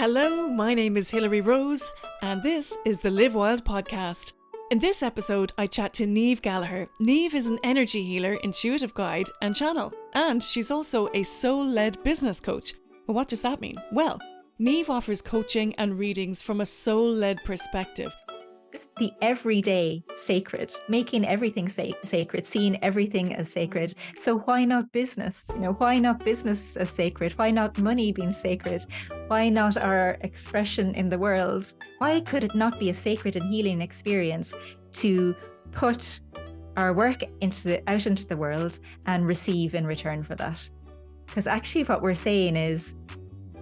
Hello, my name is Hilary Rose, and this is the Live Wild podcast. In this episode, I chat to Niamh Gallagher. Niamh is an energy healer, intuitive guide, and channel, and she's also a soul-led business coach. Well, what does that mean? Well, Niamh offers coaching and readings from a soul-led perspective. The everyday sacred, making everything sacred, seeing everything as sacred. So why not business? Why not business as sacred? Why not money being sacred? Why not our expression in the world? Why could it not be a sacred and healing experience to put our work out into the world and receive in return for that? Because actually what we're saying is,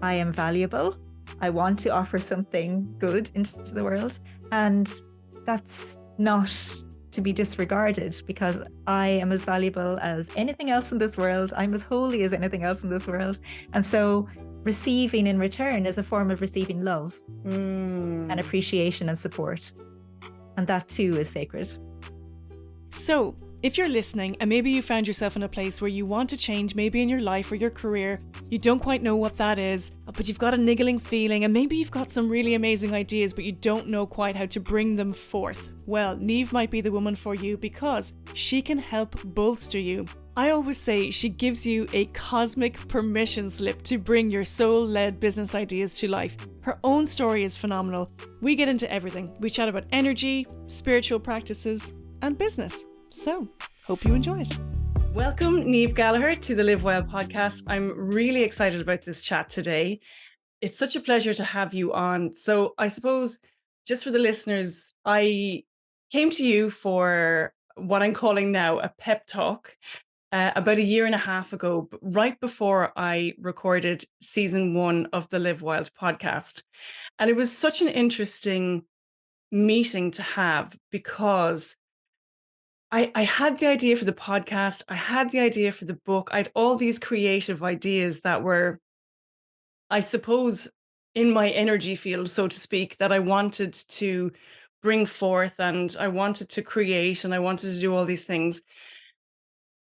I am valuable. I want to offer something good into the world, and that's not to be disregarded, because I am as valuable as anything else in this world. I'm as holy as anything else in this world. And so receiving in return is a form of receiving love and appreciation and support. And that too is sacred. So, if you're listening and maybe you found yourself in a place where you want to change, maybe in your life or your career, you don't quite know what that is, but you've got a niggling feeling and maybe you've got some really amazing ideas, but you don't know quite how to bring them forth. Well, Niamh might be the woman for you, because she can help bolster you. I always say she gives you a cosmic permission slip to bring your soul-led business ideas to life. Her own story is phenomenal. We get into everything. We chat about energy, spiritual practices, and business. So, hope you enjoy it. Welcome, Niamh Gallagher, to the Live Wild podcast. I'm really excited about this chat today. It's such a pleasure to have you on. So I suppose, just for the listeners, I came to you for what I'm calling now a pep talk about a year and a half ago, right before I recorded season 1 of the Live Wild podcast. And it was such an interesting meeting to have, because I had the idea for the podcast. I had the idea for the book. I had all these creative ideas that were, I suppose, in my energy field, so to speak, that I wanted to bring forth, and I wanted to create, and I wanted to do all these things.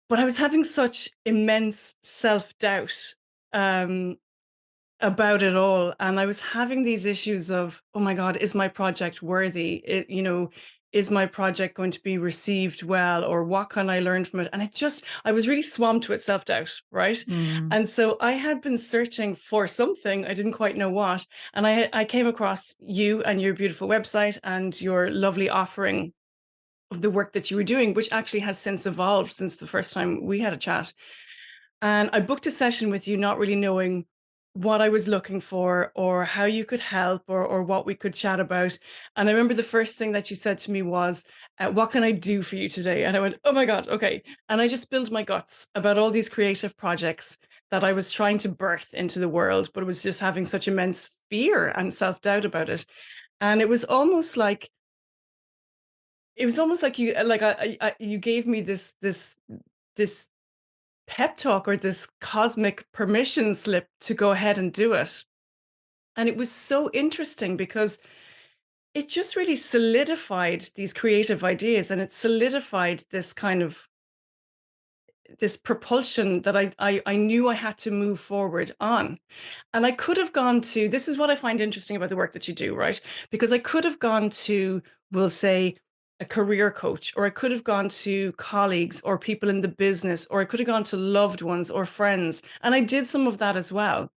But I was having such immense self-doubt about it all. And I was having these issues of, oh my God, is my project worthy? Is my project going to be received well, or what can I learn from it? And I was really swamped with self-doubt, right? And so I had been searching for something, I didn't quite know what. And I came across you and your beautiful website and your lovely offering of the work that you were doing, which actually has since evolved since the first time we had a chat. And I booked a session with you, not really knowing what I was looking for, or how you could help, or what we could chat about. And I remember the first thing that you said to me was, what can I do for you today? And I went, oh my God, okay. And I just spilled my guts about all these creative projects that I was trying to birth into the world, but it was just having such immense fear and self-doubt about it. And it was almost like you gave me this pep talk, or this cosmic permission slip to go ahead and do it. And it was so interesting, because it just really solidified these creative ideas, and it solidified this kind of this propulsion that I knew I had to move forward on. And I could have gone to, this is what I find interesting about the work that you do, right? Because I could have gone to, we'll say, a career coach, or I could have gone to colleagues or people in the business, or I could have gone to loved ones or friends. And I did some of that as well,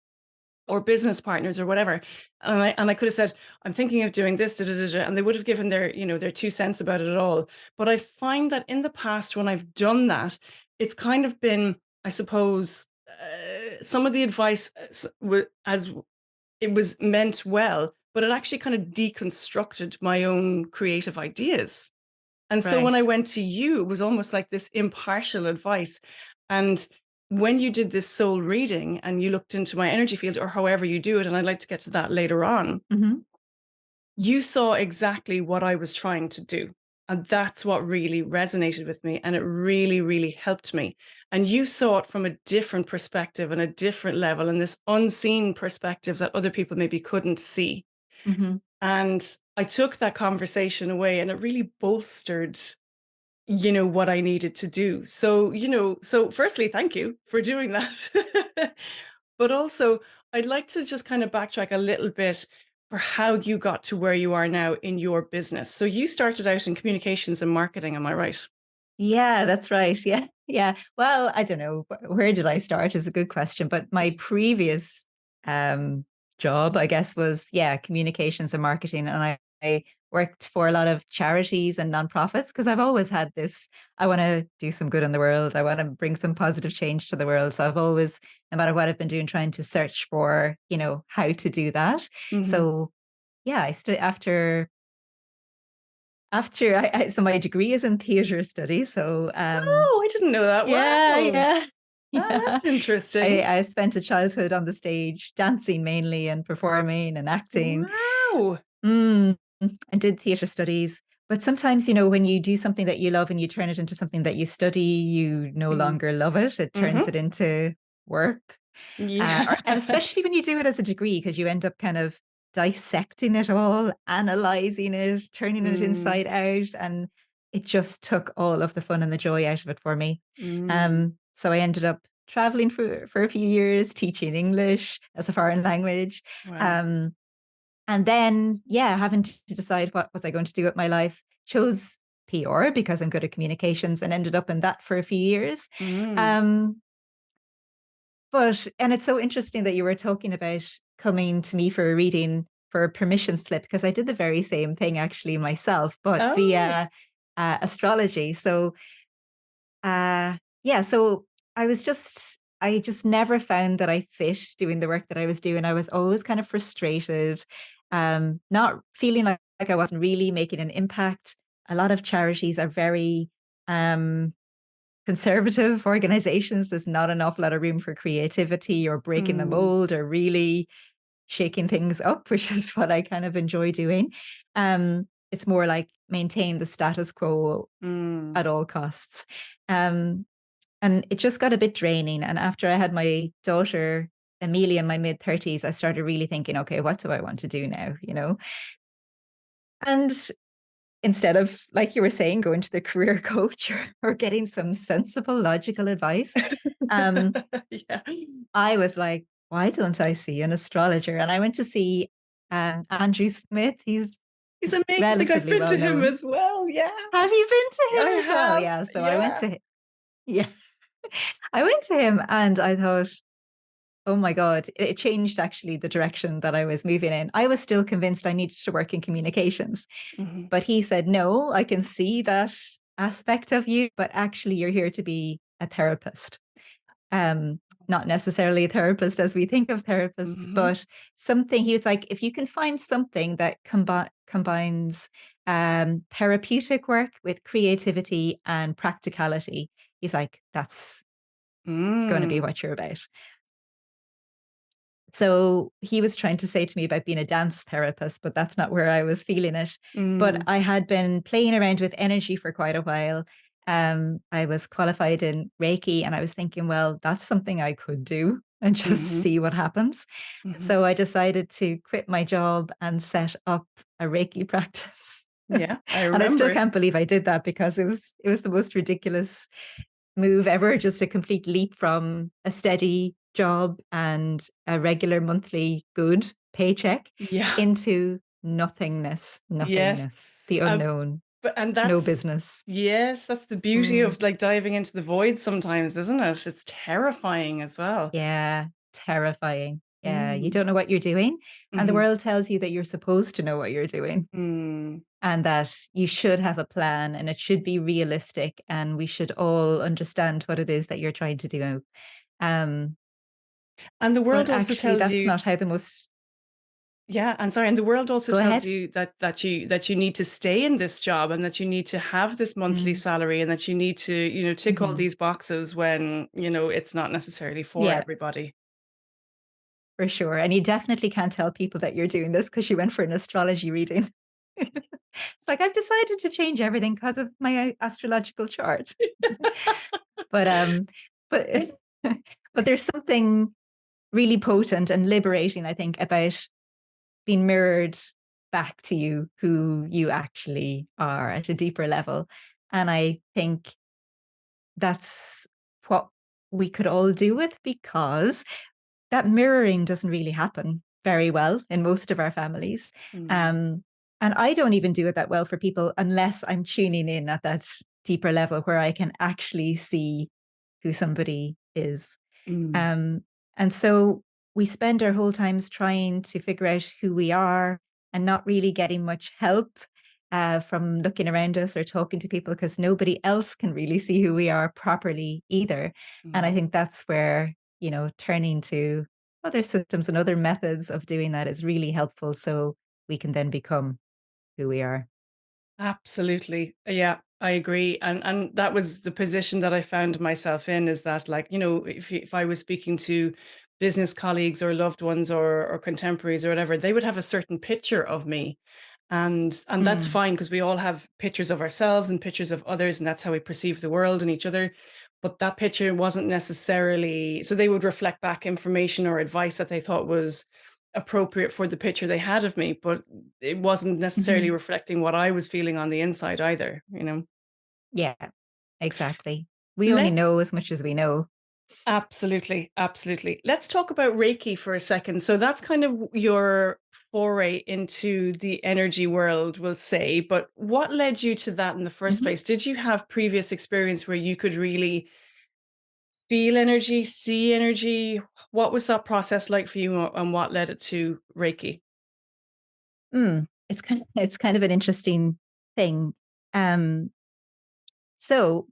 or business partners or whatever. And I could have said, I'm thinking of doing this, and they would have given their 2 cents about it at all. But I find that in the past, when I've done that, it's kind of been, I suppose, some of the advice as it was meant well, but it actually kind of deconstructed my own creative ideas. And so when I went to you, it was almost like this impartial advice. And when you did this soul reading and you looked into my energy field, or however you do it, and I'd like to get to that later on, you saw exactly what I was trying to do. And that's what really resonated with me. And it really, really helped me. And you saw it from a different perspective and a different level, and this unseen perspective that other people maybe couldn't see. And I took that conversation away, and it really bolstered, what I needed to do. So, so firstly, thank you for doing that. But also, I'd like to just kind of backtrack a little bit for how you got to where you are now in your business. So you started out in communications and marketing, am I right? Yeah, that's right. Yeah. Yeah. Well, I don't know. Where did I start is a good question. But my previous um, job, I guess, was, yeah, communications and marketing. And I worked for a lot of charities and nonprofits because I've always had this, I want to do some good in the world. I want to bring some positive change to the world. So I've always, no matter what I've been doing, trying to search for, how to do that. Hmm. So yeah, I stood after so my degree is in theater studies. So Oh, I didn't know that. yeah, Wow. yeah. Oh, Yeah. that's interesting. I spent a childhood on the stage, dancing mainly and performing and acting. Wow. Mm, I did theatre studies. But sometimes, when you do something that you love and you turn it into something that you study, you no Mm-hmm. longer love it. It turns it into work. And Yeah. especially when you do it as a degree, because you end up kind of dissecting it all, analyzing it, turning it Mm, inside out. And it just took all of the fun and the joy out of it for me. mm, So I ended up traveling for a few years, teaching English as a foreign language. wow. Um, and then, yeah, having to decide what was I going to do with my life, chose PR because I'm good at communications and ended up in that for a few years. Mm, Um, and it's so interesting that you were talking about coming to me for a reading for a permission slip, because I did the very same thing actually myself, but oh. via astrology. So, yeah, so I just never found that I fit doing the work that I was doing. I was always kind of frustrated, not feeling like I wasn't really making an impact. A lot of charities are very, um, conservative organizations. There's not an awful lot of room for creativity or breaking the Mm, mold or really shaking things up, which is what I kind of enjoy doing. It's more like maintain the status quo mm. at all costs. Um, and it just got a bit draining. And after I had my daughter, Amelia, in my mid 30s, I started really thinking, okay, what do I want to do now? And instead of, like you were saying, going to the career coach or getting some sensible, logical advice, um, Yeah. I was like, why don't I see an astrologer? And I went to see Andrew Smith. He's He's amazing. I've relatively been well to him known. as well. Yeah. Have you been to I him as well? have. Yeah. So I went Yeah. to, yeah, I went to him and I thought, oh my God, it changed actually the direction that I was moving in. I was still convinced I needed to work in communications, Hmm. but he said, no, I can see that aspect of you, but actually you're here to be a therapist. um Not necessarily a therapist as we think of therapists, Hmm. but something, he was like, if you can find something that combines therapeutic work with creativity and practicality, he's like, that's going to be Mm, what you're about. So he was trying to say to me about being a dance therapist, but that's not where I was feeling it. But mm, I had been playing around with energy for quite a while. I was qualified in Reiki, and I was thinking, well, that's something I could do and just hmm, see what happens. hmm. So I decided to quit my job and set up a Reiki practice. Yeah, I And I still remember. can't believe I did that, because it was the most ridiculous move ever, just a complete leap from a steady job and a regular monthly good paycheck Yeah. into Yes. the Uh, unknown, and no that's, business. yes, that's the beauty Mm, of like diving into the void sometimes, isn't it? It's terrifying as well. yeah, terrifying. Yeah, you Mm, don't know what you're doing. And the hmm, world tells you that you're supposed to know what you're doing mm. and that you should have a plan and it should be realistic and we should all understand what it is that you're trying to do. Um, And the but world also actually, tells that's you, not how the most. yeah, and sorry, and the world also Go tells ahead. you that you need to stay in this job and that you need to have this monthly Mm, salary and that you need to, tick all mhm. these boxes when, it's not necessarily for Yeah, everybody. for sure. And you definitely can't tell people that you're doing this because you went for an astrology reading. It's like, I've decided to change everything because of my astrological chart. But but but there's something really potent and liberating, I think, about being mirrored back to you who you actually are at a deeper level. And I think that's what we could all do with, because that mirroring doesn't really happen very well in most of our families. Mm, Um, and I don't even do it that well for people unless I'm tuning in at that deeper level where I can actually see who somebody is. mm, Um, and so we spend our whole times trying to figure out who we are and not really getting much help from looking around us or talking to people because nobody else can really see who we are properly either. And I mm. think that's where, turning to other systems and other methods of doing that is really helpful so we can then become who we are. Absolutely. Yeah, I agree. And that was the position that I found myself in, is that, like, if I was speaking to business colleagues or loved ones or contemporaries or whatever, they would have a certain picture of me. And that's Mm. fine, because we all have pictures of ourselves and pictures of others, and that's how we perceive the world and each other. But that picture wasn't necessarily, so they would reflect back information or advice that they thought was appropriate for the picture they had of me, but it wasn't necessarily Mhm. reflecting what I was feeling on the inside either. Yeah, exactly. We only Let know as much as we know. Absolutely, absolutely. Let's talk about Reiki for a second. So that's kind of your foray into the energy world, we'll say. But what led you to that in the first Mhm. place? Did you have previous experience where you could really feel energy, see energy? What was that process like for you, and what led it to Reiki? It's kind of an interesting thing. Um, so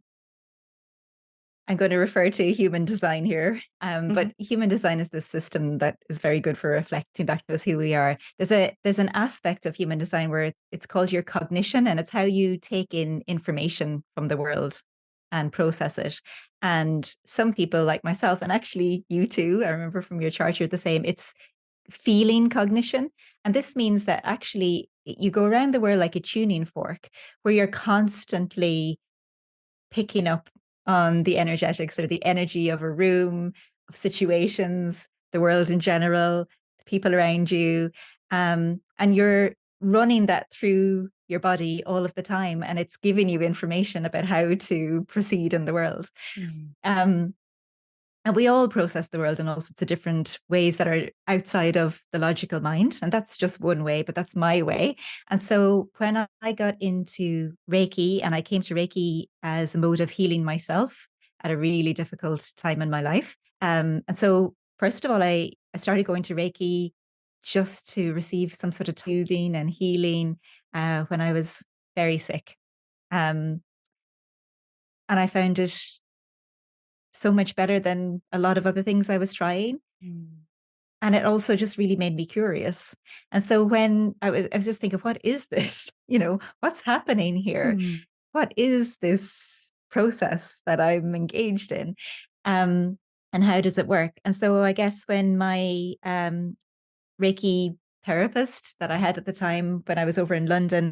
I'm going to refer to human design here, Mhm, but human design is this system that is very good for reflecting back to us who we are. There's an aspect of human design where it's called your cognition, and it's how you take in information from the world and process it. And some people like myself, and actually you too, I remember from your chart, you're the same. It's feeling cognition. And this means that actually you go around the world like a tuning fork where you're constantly picking up on the energetics or the energy of a room, of situations, the world in general, the people around you. And you're running that through your body all of the time. And it's giving you information about how to proceed in the world. mhm, Um, and we all process the world in all sorts of different ways that are outside of the logical mind. And that's just one way, but that's my way. And so when I got into Reiki and I came to Reiki as a mode of healing myself at a really difficult time in my life. And so, first of all, I started going to Reiki just to receive some sort of soothing and healing when I was very sick. Um, and I found it so much better than a lot of other things I was trying. mm, And it also just really made me curious. And so when I was just thinking, what is this? What's happening here? mm, What is this process that I'm engaged in? Um, and how does it work? And so I guess when my Reiki therapist that I had at the time when I was over in London,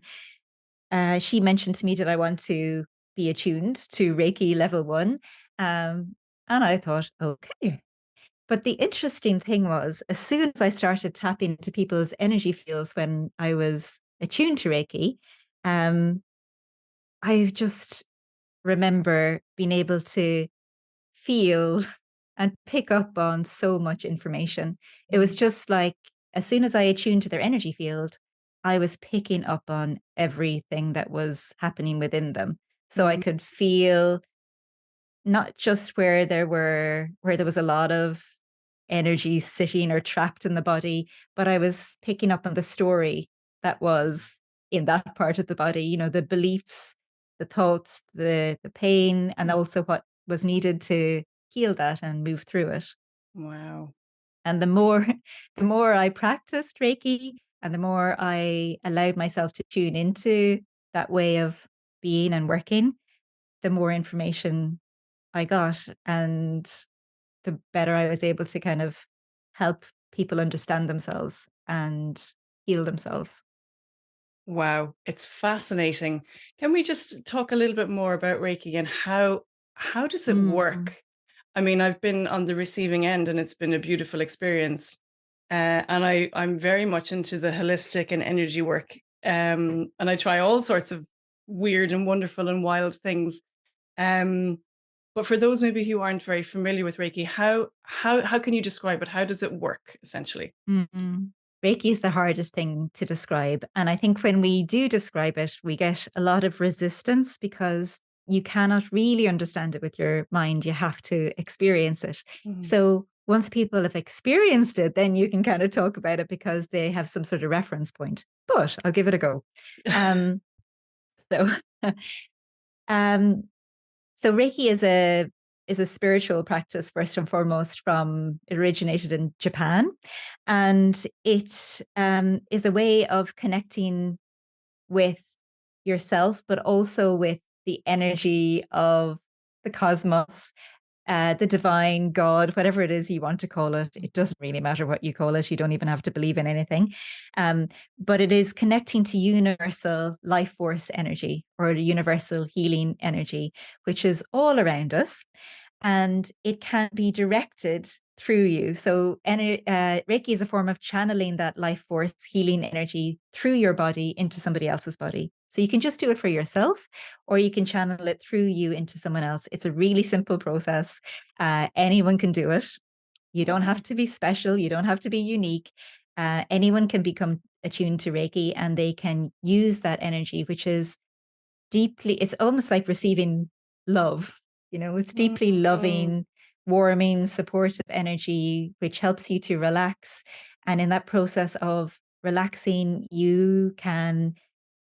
she mentioned to me, did I want to be attuned to Reiki level one? And I thought, okay, but the interesting thing was, as soon as I started tapping into people's energy fields when I was attuned to Reiki, um, I just remember being able to feel and pick up on so much information. It was mm, just like, as soon as I attuned to their energy field, I was picking up on everything that was happening within them. So I mm, could feel not just where there was a lot of energy sitting or trapped in the body, but I was picking up on the story that was in that part of the body, the beliefs, the thoughts, the pain, and mm. also what was needed to heal that and move through it. Wow. And the more the more I practiced Reiki and the more I allowed myself to tune into that way of being and working, the more information I got and the better I was able to kind of help people understand themselves and heal themselves. Wow, it's fascinating. Can we just talk a little bit more about Reiki and how does it Mm. work? I mean, I've been on the receiving end and it's been a beautiful experience. And I'm very much into the holistic and energy work. And I try all sorts of weird and wonderful and wild things. Um, But for those maybe who aren't very familiar with Reiki, how can you describe it? How does it work essentially? Mm. Reiki is the hardest thing to describe. And I think when we do describe it, we get a lot of resistance because you cannot really understand it with your mind. You have to experience it. Mhm. So once people have experienced it, then you can kind of talk about it because they have some sort of reference point. But I'll give it a go. Um, so, um, so Reiki is a spiritual practice first and foremost. From It originated in Japan, and it is a way of connecting with yourself, but also with the energy of the cosmos, the divine, God, whatever it is you want to call it. It doesn't really matter what you call it. You don't even have to believe in anything. Um, but it is connecting to universal life force energy, or universal healing energy, which is all around us, and it can be directed through you. So, Reiki is a form of channeling that life force healing energy through your body into somebody else's body. So, you can just do it for yourself, or you can channel it through you into someone else. It's a really simple process. Anyone can do it. You don't Wow. have to be special, you don't have to be unique. Anyone can become attuned to Reiki, and they can use that energy, which is deeply, it's almost like receiving love. It's deeply Mm, loving, warming, supportive energy, which helps you to relax. And in that process of relaxing, you can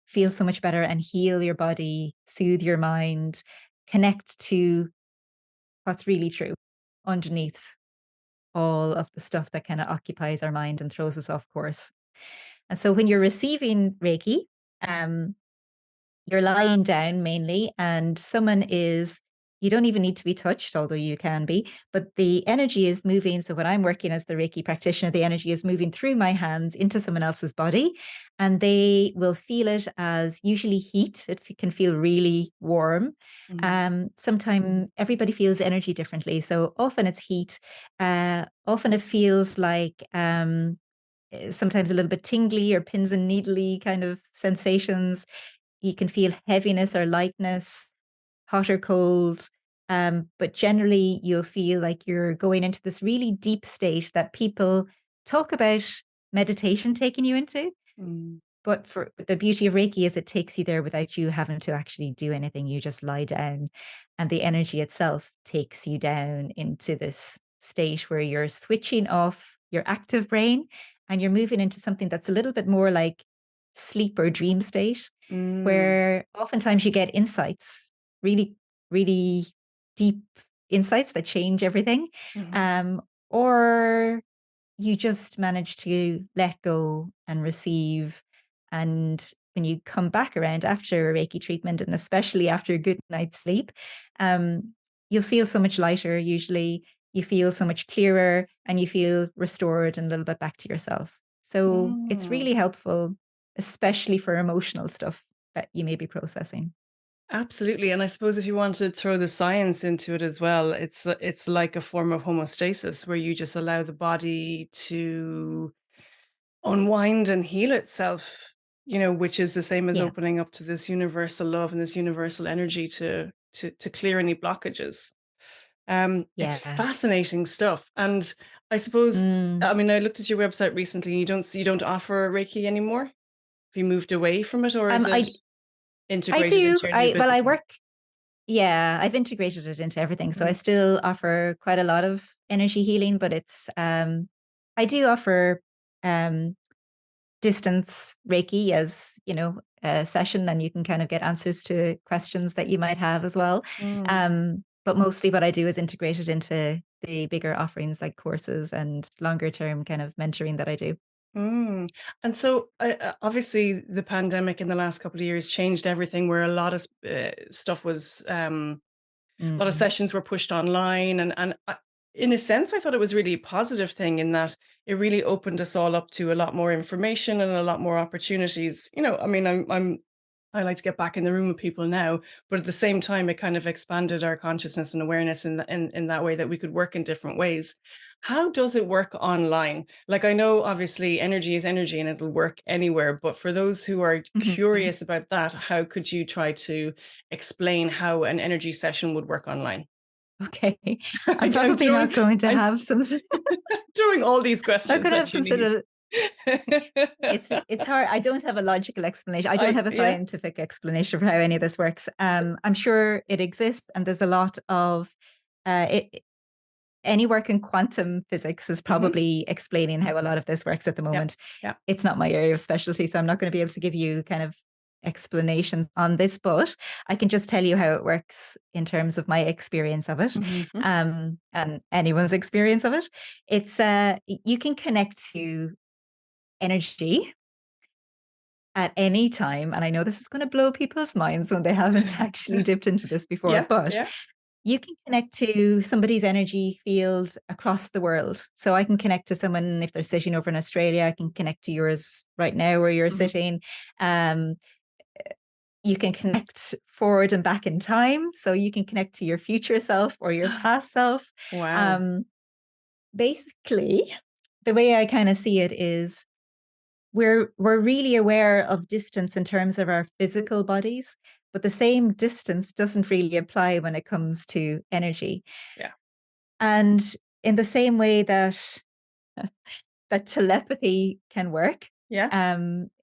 feel so much better and heal your body, soothe your mind, connect to what's really true underneath all of the stuff that kind of occupies our mind and throws us off course. And so when you're receiving Reiki, um, you're lying down mainly, and you don't even need to be touched, although you can be, but the energy is moving. So when I'm working as the Reiki practitioner, the energy is moving through my hands into someone else's body, and they will feel it as usually heat. It can feel really warm. mhm, Sometimes everybody feels energy differently. So often it's heat. Often it feels like, sometimes a little bit tingly or pins and needly kind of sensations. You can feel heaviness or lightness, hot or cold. But generally, you'll feel like you're going into this really deep state that people talk about meditation taking you into. mm, But for the beauty of Reiki is it takes you there without you having to actually do anything. You just lie down, and the energy itself takes you down into this state where you're switching off your active brain, and you're moving into something that's a little bit more like sleep or dream state, mm, where oftentimes you get insights, really, really deep insights that change everything. mhm, Um, or you just manage to let go and receive. And when you come back around after a Reiki treatment, and especially after a good night's sleep, um, you'll feel so much lighter. Usually, you feel so much clearer, and you feel restored and a little bit back to yourself. So it's mm. really helpful, especially for emotional stuff that you may be processing. Absolutely, and I suppose if you want to throw the science into it as well, it's like a form of homeostasis where you just allow the body to unwind and heal itself, which is the same as Yeah. opening up to this universal love and this universal energy to clear any blockages. It's Yeah. fascinating stuff, and I suppose, Mm. I mean, I looked at your website recently. You don't offer Reiki anymore. Have you moved away from it, or is it I integrated do. into your new I business model? work. Yeah, I've integrated it into everything. So I Mhm. still offer quite a lot of energy healing, but I do offer um distance Reiki as, a session, and you can kind of get answers to questions that you might have as well. Mm, But mostly what I do is integrate it into the bigger offerings like courses and longer term kind of mentoring that I do. mm. And so, obviously, the pandemic in the last couple of years changed everything. Where a lot of stuff was, a lot of Mm. sessions were pushed online, and in a sense, I thought it was really a positive thing in that it really opened us all up to a lot more information and a lot more opportunities. I mean, I like to get back in the room with people now, but at the same time, it kind of expanded our consciousness and awareness in that way that we could work in different ways. How does it work online? Like, I know obviously energy is energy and it'll work anywhere, but for those who are Mhm. curious about that, how could you try to explain how an energy session would work online? Okay. I'm I'm probably throwing not going to I'm have some, throwing all these not questions going to have at you, some sort Niamh. of, it's hard. I don't have a logical explanation. I don't have a Yeah. scientific explanation for how any of this works. I'm sure it exists, and there's a lot of it. Any work in quantum physics is Mhm. probably explaining how a lot of this works at the Yeah. moment. Yeah. It's not my area of specialty, so I'm not going to be able to give you kind of explanation on this, but I can just tell you how it works in terms of my experience of it, Mhm. and anyone's experience of it. It's you can connect to energy at any time, and I know this is going to blow people's minds when they haven't actually dipped into this before, Yeah. but Yeah. you can connect to somebody's energy field across the world. So I can connect to someone if they're sitting over in Australia. I can connect to yours right now where you're Mhm. sitting. Um, you can connect forward and back in time. So you can connect to your future self or your past self. Wow. Um, Basically, the way I kind of see it is we're really aware of distance in terms of our physical bodies, but the same distance doesn't really apply when it comes to energy. Yeah. And in the same way that that telepathy can work, Yeah.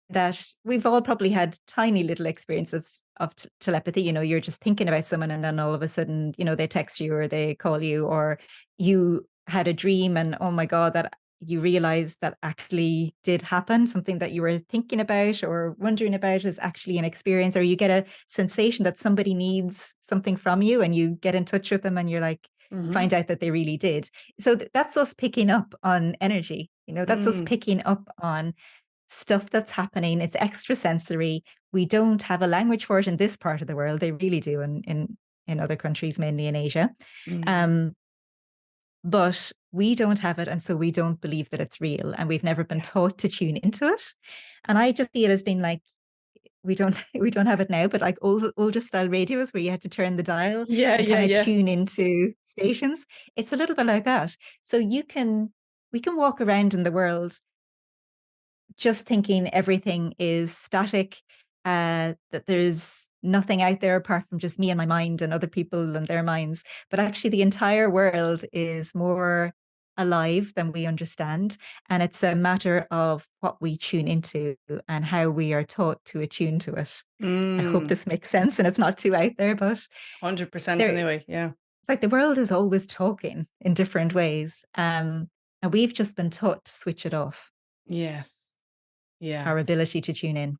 that we've all probably had tiny little experiences of telepathy. You know, you're just thinking about someone, and then all of a sudden, you know, they text you or they call you, or you had a dream, and oh my god, that you realize that actually did happen. Something that you were thinking about or wondering about is actually an experience, or you get a sensation that somebody needs something from you, and you get in touch with them, and you're like, Mhm. find out that they really did. So that's us picking up on energy. You know, that's us Mm. picking up on stuff that's happening. It's extrasensory. We don't have a language for it in this part of the world. They really do in other countries, mainly in Asia. Mm. Um, but we don't have it, and so we don't believe that it's real, and we've never been Yeah. taught to tune into it. And I just see it as being like we don't have it now, but like older style radios where you had to turn the dial Yeah. and Yeah. kind of Yeah. tune into stations. It's a little bit like that. So we can walk around in the world just thinking everything is static, that there's nothing out there apart from just me and my mind and other people and their minds. But actually, the entire world is more alive than we understand. And it's a matter of what we tune into and how we are taught to attune to it. I hope Mm. this makes sense and it's not too out there, but 100% there, anyway. Yeah. it's like the world is always talking in different ways. And we've just been taught to switch it off, Yes. Yeah. our ability to tune in.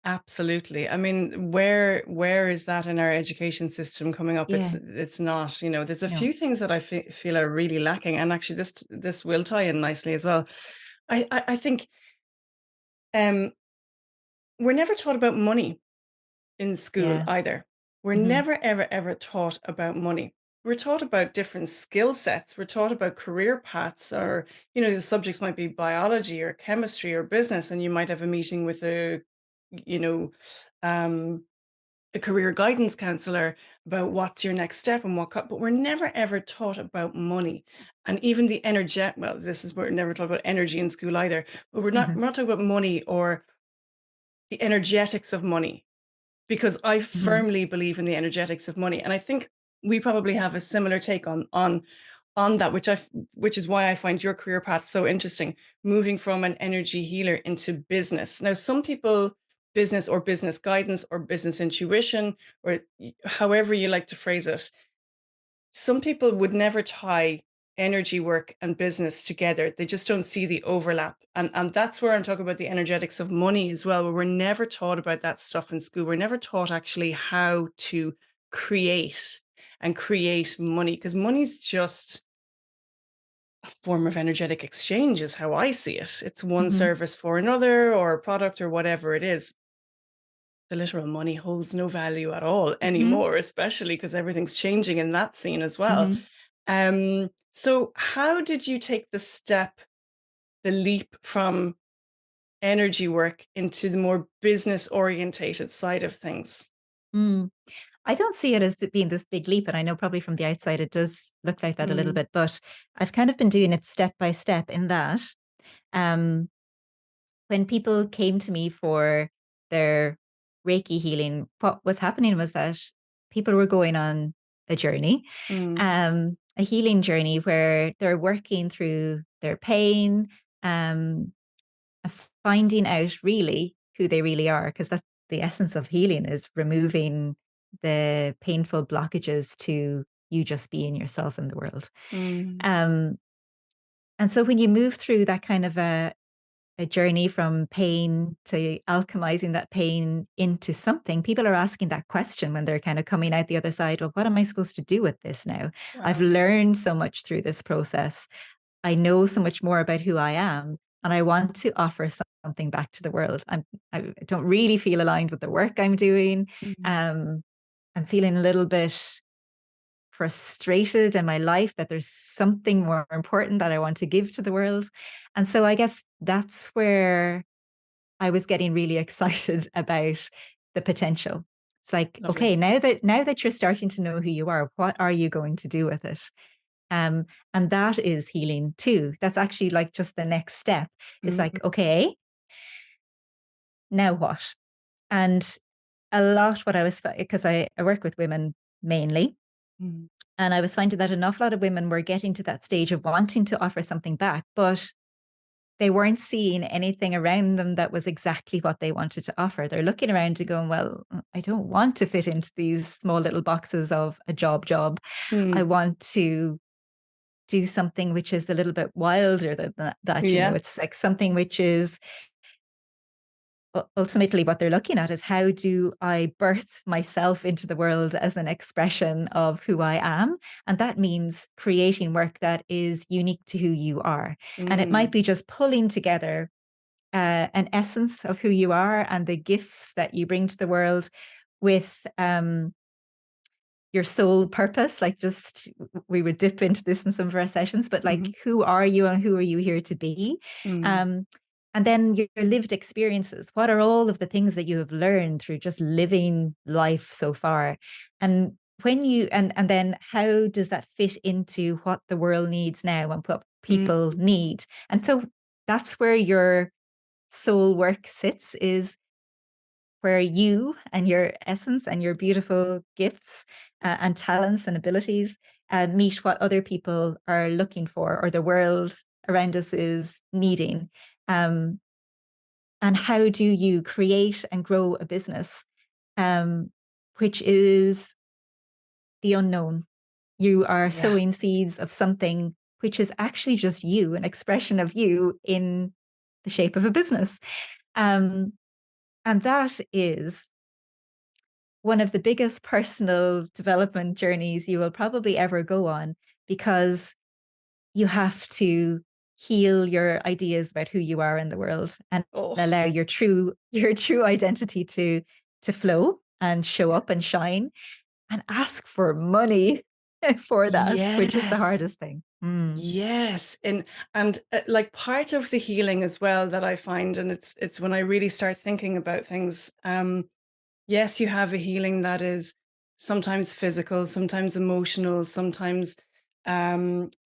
Absolutely. I mean, where is that in our education system coming up? Yeah. It's not. You know, there's a No. few things that I feel are really lacking, and actually, this will tie in nicely as well. I think um we're never taught about money in school Yeah. either. We're Mhm. never ever ever taught about money. We're taught about different skill sets. We're taught about career paths, or the subjects might be biology or chemistry or business, and you might have a meeting with you know. Um, a career guidance counselor about what's your next step and but we're never ever taught about money. And even the energy, well, this is, we're never taught about energy in school either, but we're Mhm. not talking about money or the energetics of money, because I Mhm. firmly believe in the energetics of money. And I think we probably have a similar take on that, which is why I find your career path so interesting, moving from an energy healer into business. Now, some people, business or business guidance or business intuition, or however you like to phrase it, some people would never tie energy work and business together. They just don't see the overlap. And that's where I'm talking about the energetics of money as well, where we're never taught about that stuff in school. We're never taught actually how to create and create money, because money's just a form of energetic exchange, is how I see it. It's one Mhm. service for another, or a product, or whatever it is. The literal money holds no value at all Mhm. anymore, especially because everything's changing in that scene as well. Mhm. So how did you take the leap from energy work into the more business orientated side of things? Mm. I don't see it as being this big leap, and I know probably from the outside it does look like that a little Mm, bit, but I've kind of been doing it step by step in that. Um, when people came to me for their Reiki healing, what was happening was that people were going on a journey, Mm. a healing journey where they're working through their pain, um, finding out really who they really are, because that's the essence of healing, is removing the painful blockages to you just being yourself in the world. Mm. Um, and so when you move through that kind of a journey from pain to alchemizing that pain into something, people are asking that question when they're kind of coming out the other side. Well, what am I supposed to do with this now? I've Wow. learned so much through this process. I know so much more about who I am, and I want to offer something back to the world. I don't really feel aligned with the work I'm doing. Mm. Um, I'm feeling a little bit frustrated in my life that there's something more important that I want to give to the world. And so I guess that's where I was getting really excited about the potential. It's like, Lovely. okay, now that you're starting to know who you are, what are you going to do with it? Um, and that is healing too. That's actually like just the next step. It's Mm. like, okay, now what? And a lot what I was, because I work with women mainly, Mm. and I was finding that an awful lot of women were getting to that stage of wanting to offer something back, but they weren't seeing anything around them that was exactly what they wanted to offer. They're looking around and going, well, I don't want to fit into these small little boxes of a job. I Mm. want to do something which is a little bit wilder than that. Yeah. It's like something which is ultimately what they're looking at is, how do I birth myself into the world as an expression of who I am? And that means creating work that is unique to who you are. And it might Mm. be just pulling together an essence of who you are and the gifts that you bring to the world with your soul purpose. Like, just we would dip into this in some of our sessions, but like, Mhm. who are you and who are you here to be? Mm. um and then your lived experiences. What are all of the things that you have learned through just living life so far? And when you and then how does that fit into what the world needs now and what Mm. people need? And so that's where your soul work sits, is where you and your essence and your beautiful gifts and talents and abilities meet what other people are looking for, or the world around us is needing. Um, and how do you create and grow a business um, which is the unknown? You are Yeah. sowing seeds of something which is actually just you, an expression of you in the shape of a business. Um, and that is one of the biggest personal development journeys you will probably ever go on, because you have to heal your ideas about who you are in the world and Oh, allow your true identity to flow and show yeah. up and shine, and ask for money for that, which is the Yes. hardest thing. Mm. Yes. And like part of the healing as well that I find, and it's when I really start thinking about things. Yes, you have a healing that is sometimes physical, sometimes emotional, sometimes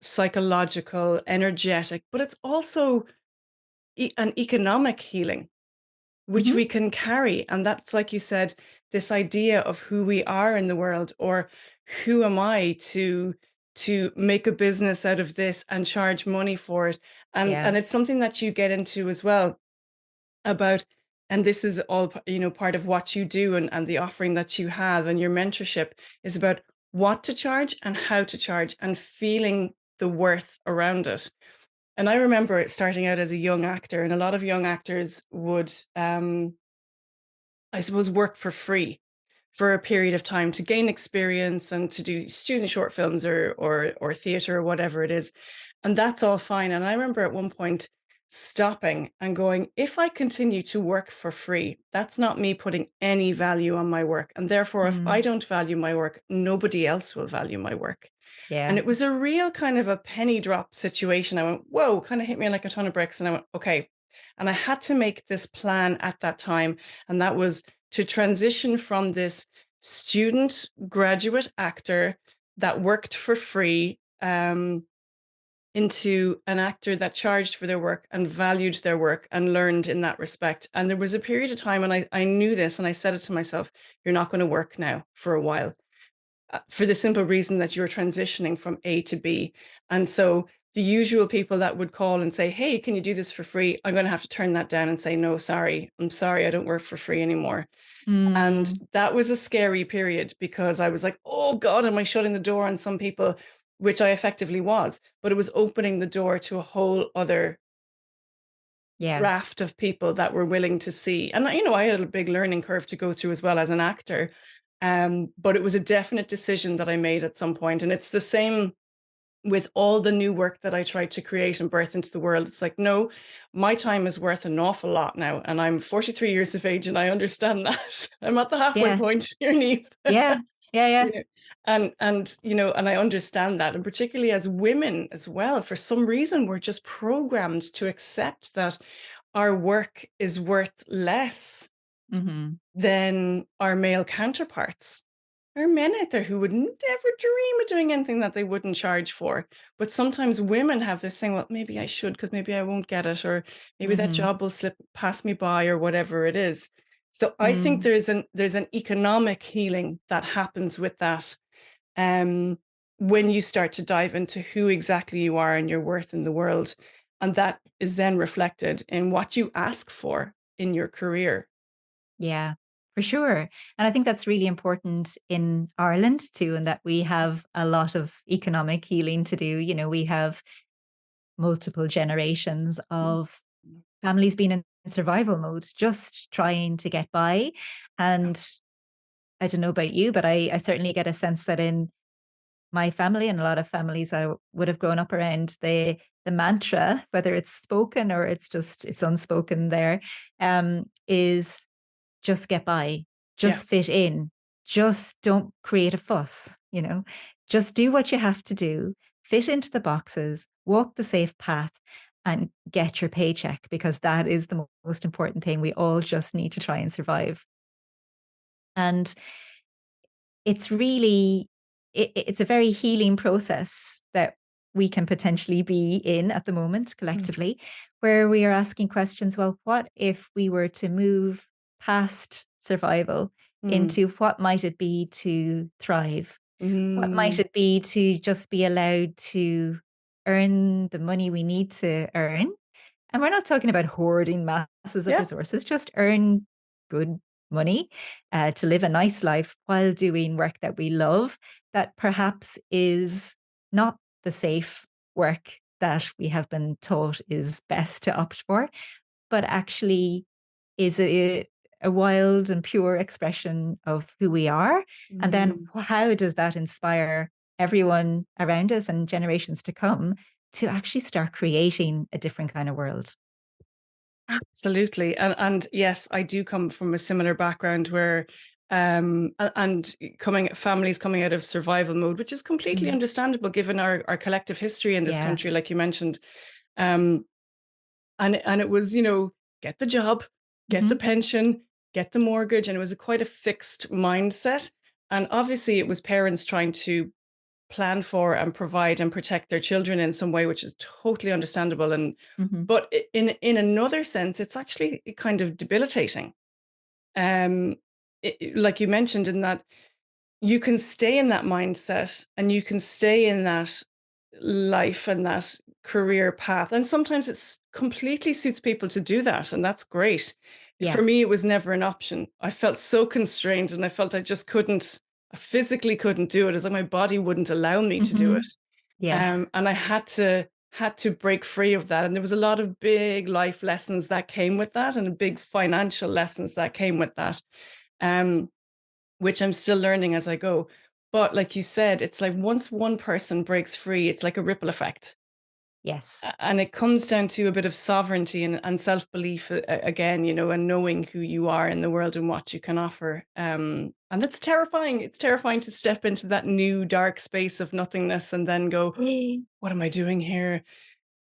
psychological, energetic, but it's also an economic healing, which Hmm. we can carry. And that's, like you said, this idea of who we are in the world, or who am I to make a business out of this and charge money for it. Yeah. And it's something that you get into as well about, and this is all part of what you do, and the offering that you have and your mentorship is about what to charge and how to charge and feeling the worth around it. And I remember it starting out as a young actor, and a lot of young actors would I suppose, work for free for a period of time to gain experience and to do student short films or theater or whatever it is. And that's all fine. And I remember at one point stopping and going, if I continue to work for free, that's not me putting any value on my work. And therefore, if I Mm. don't value my work, nobody else will value my work. And Yeah. it was a real kind of a penny drop situation. I went, whoa, kind of hit me like a ton of bricks. And I went, okay. And I had to make this plan at that time. And that was to transition from this student graduate actor that worked for free into an actor that charged for their work and valued their work and learned in that respect. And there was a period of time when I knew this, and I said it to myself, you're not going to work now for a while. for the simple reason that you're transitioning from A to B. And so the usual people that would call and say, "Hey, can you do this for free?" I'm going to have to turn that down and say, "No, sorry. I'm sorry. I don't work for free anymore." And Mm, that was a scary period because I was like, "Oh God, am I shutting the door on some people?" Which I effectively was, but it was opening the door to a whole other yeah. raft of people that were willing to see. And I had a big learning curve to go through as well as an actor. But it was a definite decision that I made at some point. And it's the same with all the new work that I tried to create and birth into the world. It's like, no, my time is worth an awful lot now. And I'm 43 years of age and I understand that. I'm at the halfway Yeah. point here, Niamh. Yeah. Yeah. Yeah. you know, and I understand that. And particularly as women as well, for some reason, we're just programmed to accept that our work is worth less Hmm. than our male counterparts. There are men out there who would never dream of doing anything that they wouldn't charge for. But sometimes women have this thing, well, maybe I should because maybe I won't get it, or maybe that Hmm. job will slip past me by, or whatever it is. So I think Mm, there's an economic healing that happens with that, um, when you start to dive into who exactly you are and your worth in the world. And that is then reflected in what you ask for in your career. yeah, for sure. And I think that's really important in Ireland too, and that we have a lot of economic healing to do. We have multiple generations of families being in survival mode, just trying to get by. And I don't know about you, but I certainly get a sense that in my family and a lot of families I would have grown up around, the mantra, whether it's spoken or it's unspoken there, is just get by, Yeah. just fit in, just don't create a fuss, just do what you have to do, fit into the boxes, walk the safe path, and get your paycheck because that is the most important thing. We all just need to try and survive. And it's really, it's a very healing process that we can potentially be in at the moment Mm, collectively, where we are asking questions. Well, what if we were to move past survival mm, into what might it be to thrive? What might mm. it be to just be allowed to earn the money we need to earn? And we're not talking about hoarding masses of Yeah. resources, just earn good money to live a nice life while doing work that we love, that perhaps is not the safe work that we have been taught is best to opt for, but actually is a wild and pure expression of who we are. And then Mm. how does that inspire everyone around us and generations to come to actually start creating a different kind of world? Absolutely. And yes, I do come from a similar background where and coming families coming out of survival mode, which is completely Mhm. understandable given our collective history in this Yeah. country, like you mentioned. Um, and it was, get the job, get the Mhm. pension, get the mortgage, and it was quite a fixed mindset. And obviously it was parents trying to plan for and provide and protect their children in some way, which is totally understandable. And Mhm. but in another sense, it's actually kind of debilitating. Um, like you mentioned, in that you can stay in that mindset and you can stay in that life and that career path. And sometimes it's completely suits people to do that. And that's great. For Yeah. me, it was never an option. I felt so constrained and I felt I just couldn't, I physically couldn't do it. It's like my body wouldn't allow me to do it. Mhm. Yeah. And I had to break free of that. And there was a lot of big life lessons that came with that and big financial lessons that came with that. Um, which I'm still learning as I go. But like you said, it's like once one person breaks free, it's like a ripple effect. Yes. And it comes down to a bit of sovereignty and self-belief again, and knowing who you are in the world and what you can offer. And that's terrifying. It's terrifying to step into that new dark space of nothingness and then go, what am I doing here?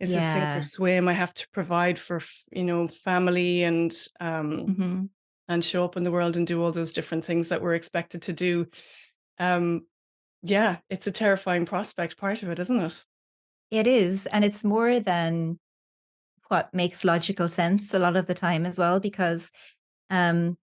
Is this sink or Yeah. swim? I have to provide for, family Mhm. and show up in the world and do all those different things that we're expected to do. Um, yeah, it's a terrifying prospect, part of it, isn't it? It is, and it's more than what makes logical sense a lot of the time as well, because um,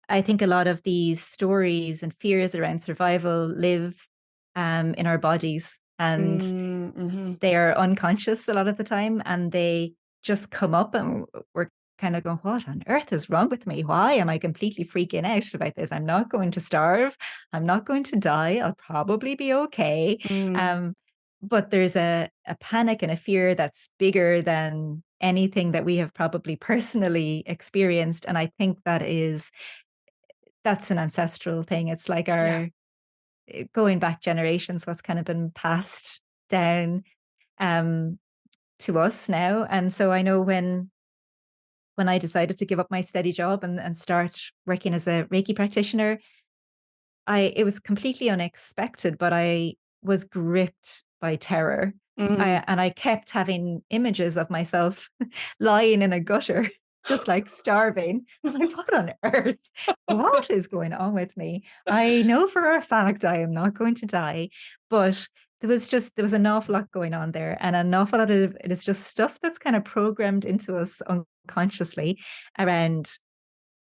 I think a lot of these stories and fears around survival live in our bodies, and Mm-hmm. they are unconscious a lot of the time, and they just come up, and we're kind of going, what on earth is wrong with me? Why am I completely freaking out about this? I'm not going to starve. I'm not going to die. I'll probably be okay. Mm. Um, but there's a panic and a fear that's bigger than anything that we have probably personally experienced. And I think that's an ancestral thing. It's like Yeah. our going back generations, what's kind of been passed down um, to us now. And so I know when I decided to give up my steady job and start working as a Reiki practitioner, it was completely unexpected, but I was gripped by terror. Mm. And I kept having images of myself lying in a gutter, just like starving. I'm like, what on earth? What is going on with me? I know for a fact I am not going to die, but there was an awful lot going on there. And an awful lot of it is just stuff that's kind of programmed into us unconsciously around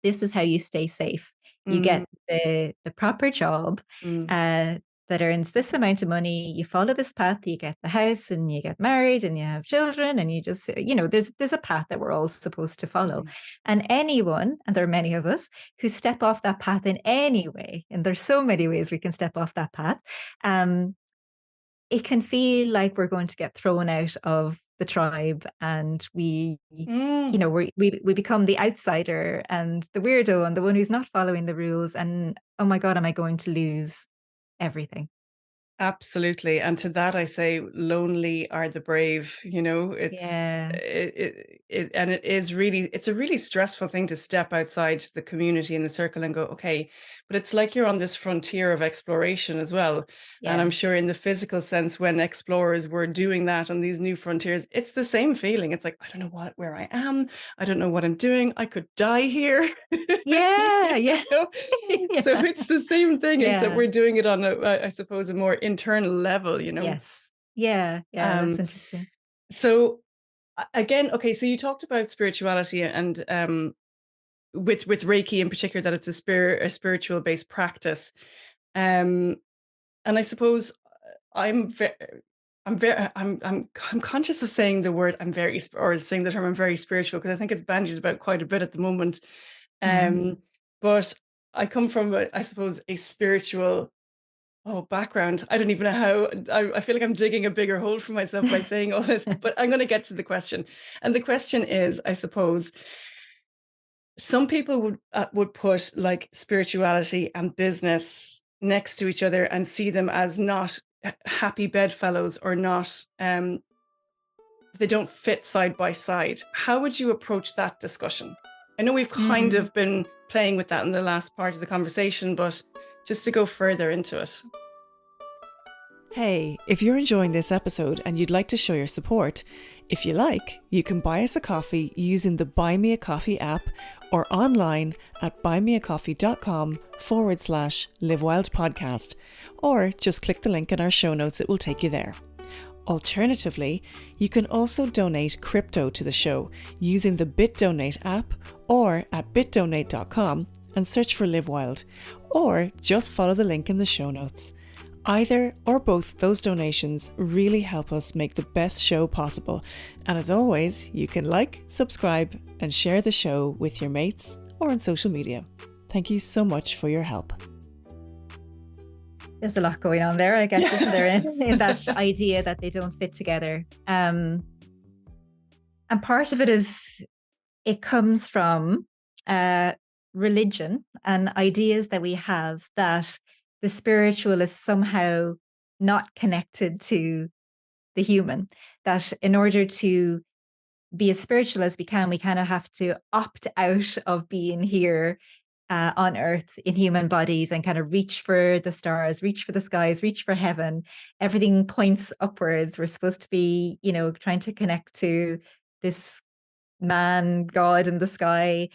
this is how you stay safe. You Mm. get the proper job Mm. uh, that earns this amount of money. You follow this path. You get the house, and you get married, and you have children, and you just there's a path that we're all supposed to follow. Mm. And anyone, and there are many of us who step off that path in any way, and there's so many ways we can step off that path. Um, it can feel like we're going to get thrown out of the tribe, and Mm. we become the outsider and the weirdo and the one who's not following the rules, and oh my god, am I going to lose everything? Absolutely, and to that I say, lonely are the brave, Yeah. and it's a really stressful thing to step outside the community and the circle and go, "Okay," but it's like you're on this frontier of exploration as well, and I'm Yeah. sure in the physical sense, when explorers were doing that on these new frontiers, it's the same feeling. It's like, "I don't know where I am. I don't know what I'm doing. I could die here." Yeah. Yeah. know? So Yeah. it's the same thing, is that Yeah. we're doing it on I suppose, a more internal level. Yes. Yeah. Yeah. That's Um, interesting. so again, okay, so you talked about spirituality and with Reiki in particular, that it's a spiritual based practice. Um, and I suppose I'm very I'm conscious of saying the word or saying the term I'm very spiritual, because I think it's bandied about quite a bit at the moment. Mm. Um, but I come from I suppose a spiritual background. I don't even know how. I feel like I'm digging a bigger hole for myself by saying all this, but I'm going to get to the question. And the question is, I suppose, some people would put like spirituality and business next to each other and see them as not happy bedfellows, or not. They don't fit side by side. How would you approach that discussion? I know we've kind Mm. of been playing with that in the last part of the conversation, but just to go further into it. Hey, if you're enjoying this episode and you'd like to show your support, if you like, you can buy us a coffee using the Buy Me a Coffee app, or online at buymeacoffee.com/Live Wild Podcast, or just click the link in our show notes, it will take you there. Alternatively, you can also donate crypto to the show using the BitDonate app, or at bitdonate.com and search for Live Wild, or just follow the link in the show notes. Either or both those donations really help us make the best show possible. And as always, you can like, subscribe, and share the show with your mates or on social media. Thank you so much for your help. There's a lot going on there, I guess, isn't there, in that idea that they don't fit together. And part of it is, it comes from religion and ideas that we have that the spiritual is somehow not connected to the human, that in order to be as spiritual as we can, we kind of have to opt out of being here on earth in human bodies, and kind of reach for the stars, reach for the skies, reach for heaven. Everything points upwards. We're supposed to be, trying to connect to this man, God in the sky,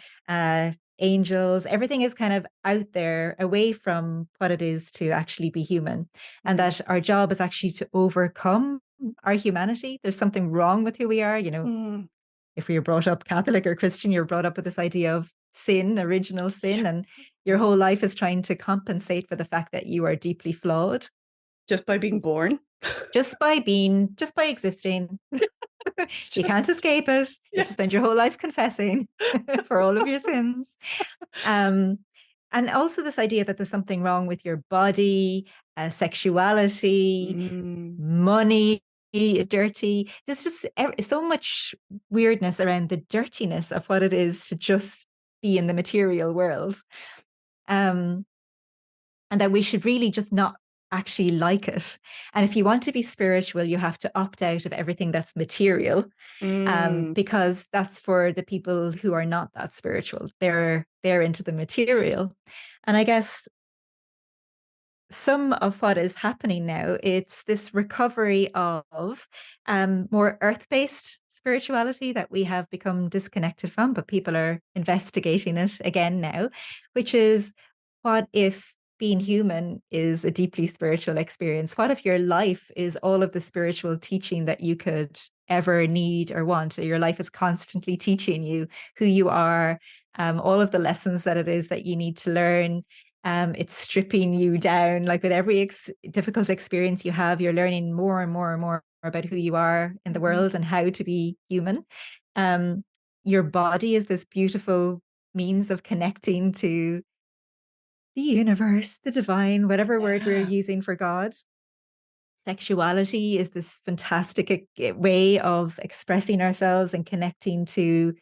angels. Everything is kind of out there, away from what it is to actually be human. And Mm. that our job is actually to overcome our humanity. There's something wrong with who we are. Mm. If you're brought up Catholic or Christian, you're brought up with this idea of sin, original Yeah. sin, and your Yeah. whole life is trying to compensate for the fact that you are deeply flawed. Just by being born. just by existing. It's You can't just, escape it. You have yeah. to spend your whole life confessing for all of your sins. Um, and also this idea that there's something wrong with your body, sexuality, Mm, money is dirty. There's just so much weirdness around the dirtiness of what it is to just be in the material world. Um, and that we should really just not actually like it. And if you want to be spiritual, you have to opt out of everything that's material, mm, because that's for the people who are not that spiritual. They're into the material. And I guess some of what is happening now, it's this recovery of more earth-based spirituality that we have become disconnected from, but people are investigating it again now, which is, what if being human is a deeply spiritual experience? What if your life is all of the spiritual teaching that you could ever need or want? Your life is constantly teaching you who you are, all of the lessons that it is that you need to learn. It's stripping you down. Like with every difficult experience you have, you're learning more and more and more about who you are in the mhm. world and how to be human. Um, your body is this beautiful means of connecting to the universe, the divine, whatever word we're Yeah. using for God. Sexuality is this fantastic way of expressing ourselves and connecting to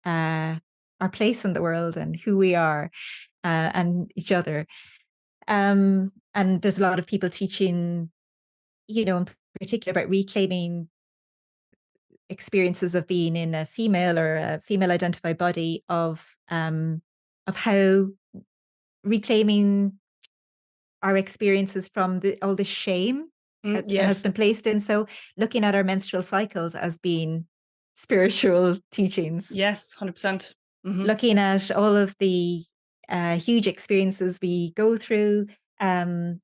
uh, our place in the world and who we are, and each other. And there's a lot of people teaching, in particular about reclaiming experiences of being in a female or a female identified body, of how reclaiming our experiences from all the shame that has Yes. been placed in. So looking at our menstrual cycles as being spiritual teachings, Yes. 100%. Hmm. looking at all of the huge experiences we go through. Um,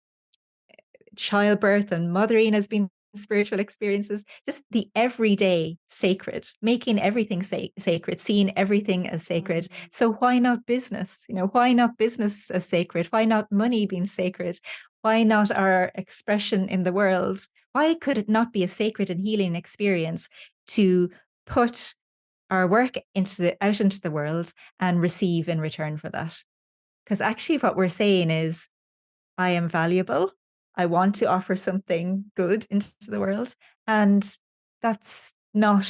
Childbirth and mothering has been spiritual experiences, just the everyday sacred, making everything sacred, seeing everything as sacred. So why not business? Why not business as sacred? Why not money being sacred? Why not our expression in the world? Why could it not be a sacred and healing experience to put our work out into the world and receive in return for that? Because actually what we're saying is, I am valuable. I want to offer something good into the world. And that's not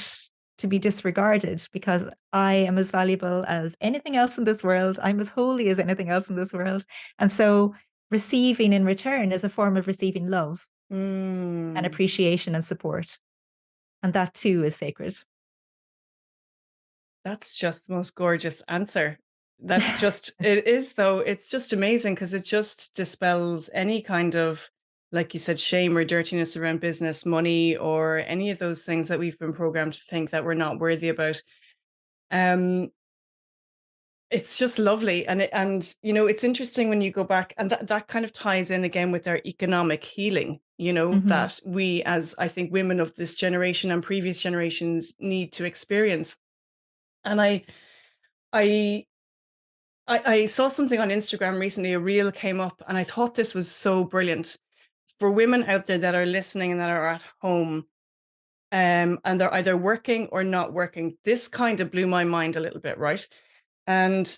to be disregarded, because I am as valuable as anything else in this world. I'm as holy as anything else in this world. And so receiving in return is a form of receiving love and Mm. appreciation and support. And that too is sacred. That's just the most gorgeous answer. That's just, it is though. It's just amazing because it just dispels any kind of, like you said, shame or dirtiness around business, money, or any of those things that we've been programmed to think that we're not worthy about. Um, it's just lovely. And it's interesting when you go back, and that kind of ties in again with our economic healing, Mm-hmm. that we, as I think women of this generation and previous generations, need to experience. And I I saw something on Instagram recently, a reel came up, and I thought this was so brilliant for women out there that are listening and that are at home, and they're either working or not working. This kind of blew my mind a little bit, right? And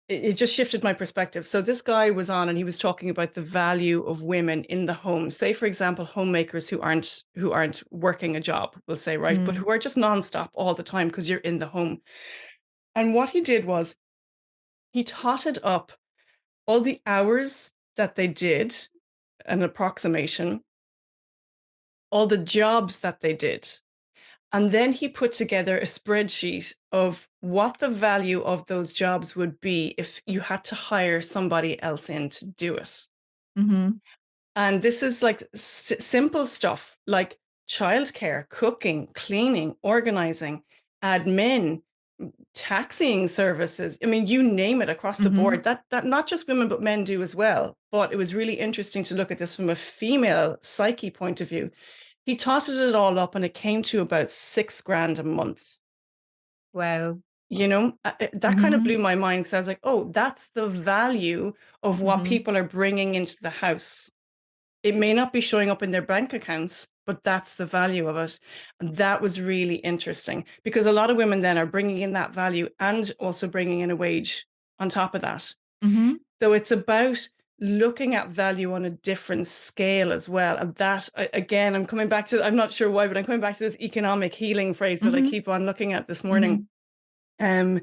it just shifted my perspective. So this guy was on, and he was talking about the value of women in the home. Say, for example, homemakers who aren't working a job, we'll say, right, but Mm-hmm. who are just nonstop all the time because you're in the home. And what he did was he totted up all the hours that they did, an approximation, all the jobs that they did. And then he put together a spreadsheet of what the value of those jobs would be if you had to hire somebody else in to do it. Mm-hmm. And this is like simple stuff like childcare, cooking, cleaning, organizing, admin, taxiing services. I mean, you name it across the Mm-hmm. board. That not just women but men do as well. But it was really interesting to look at this from a female psyche point of view. He totted it all up and it came to about 6 grand a month. Wow. That kind of Mm-hmm. blew my mind because I was like, oh, that's the value of what Mm-hmm. people are bringing into the house. It may not be showing up in their bank accounts, but that's the value of it. And that was really interesting because a lot of women then are bringing in that value and also bringing in a wage on top of that. Hmm. So it's about looking at value on a different scale as well. And that, again, I'm coming back to, I'm not sure why, but I'm coming back to this economic healing phrase that I Hmm. keep on looking at this morning. Hmm. Um,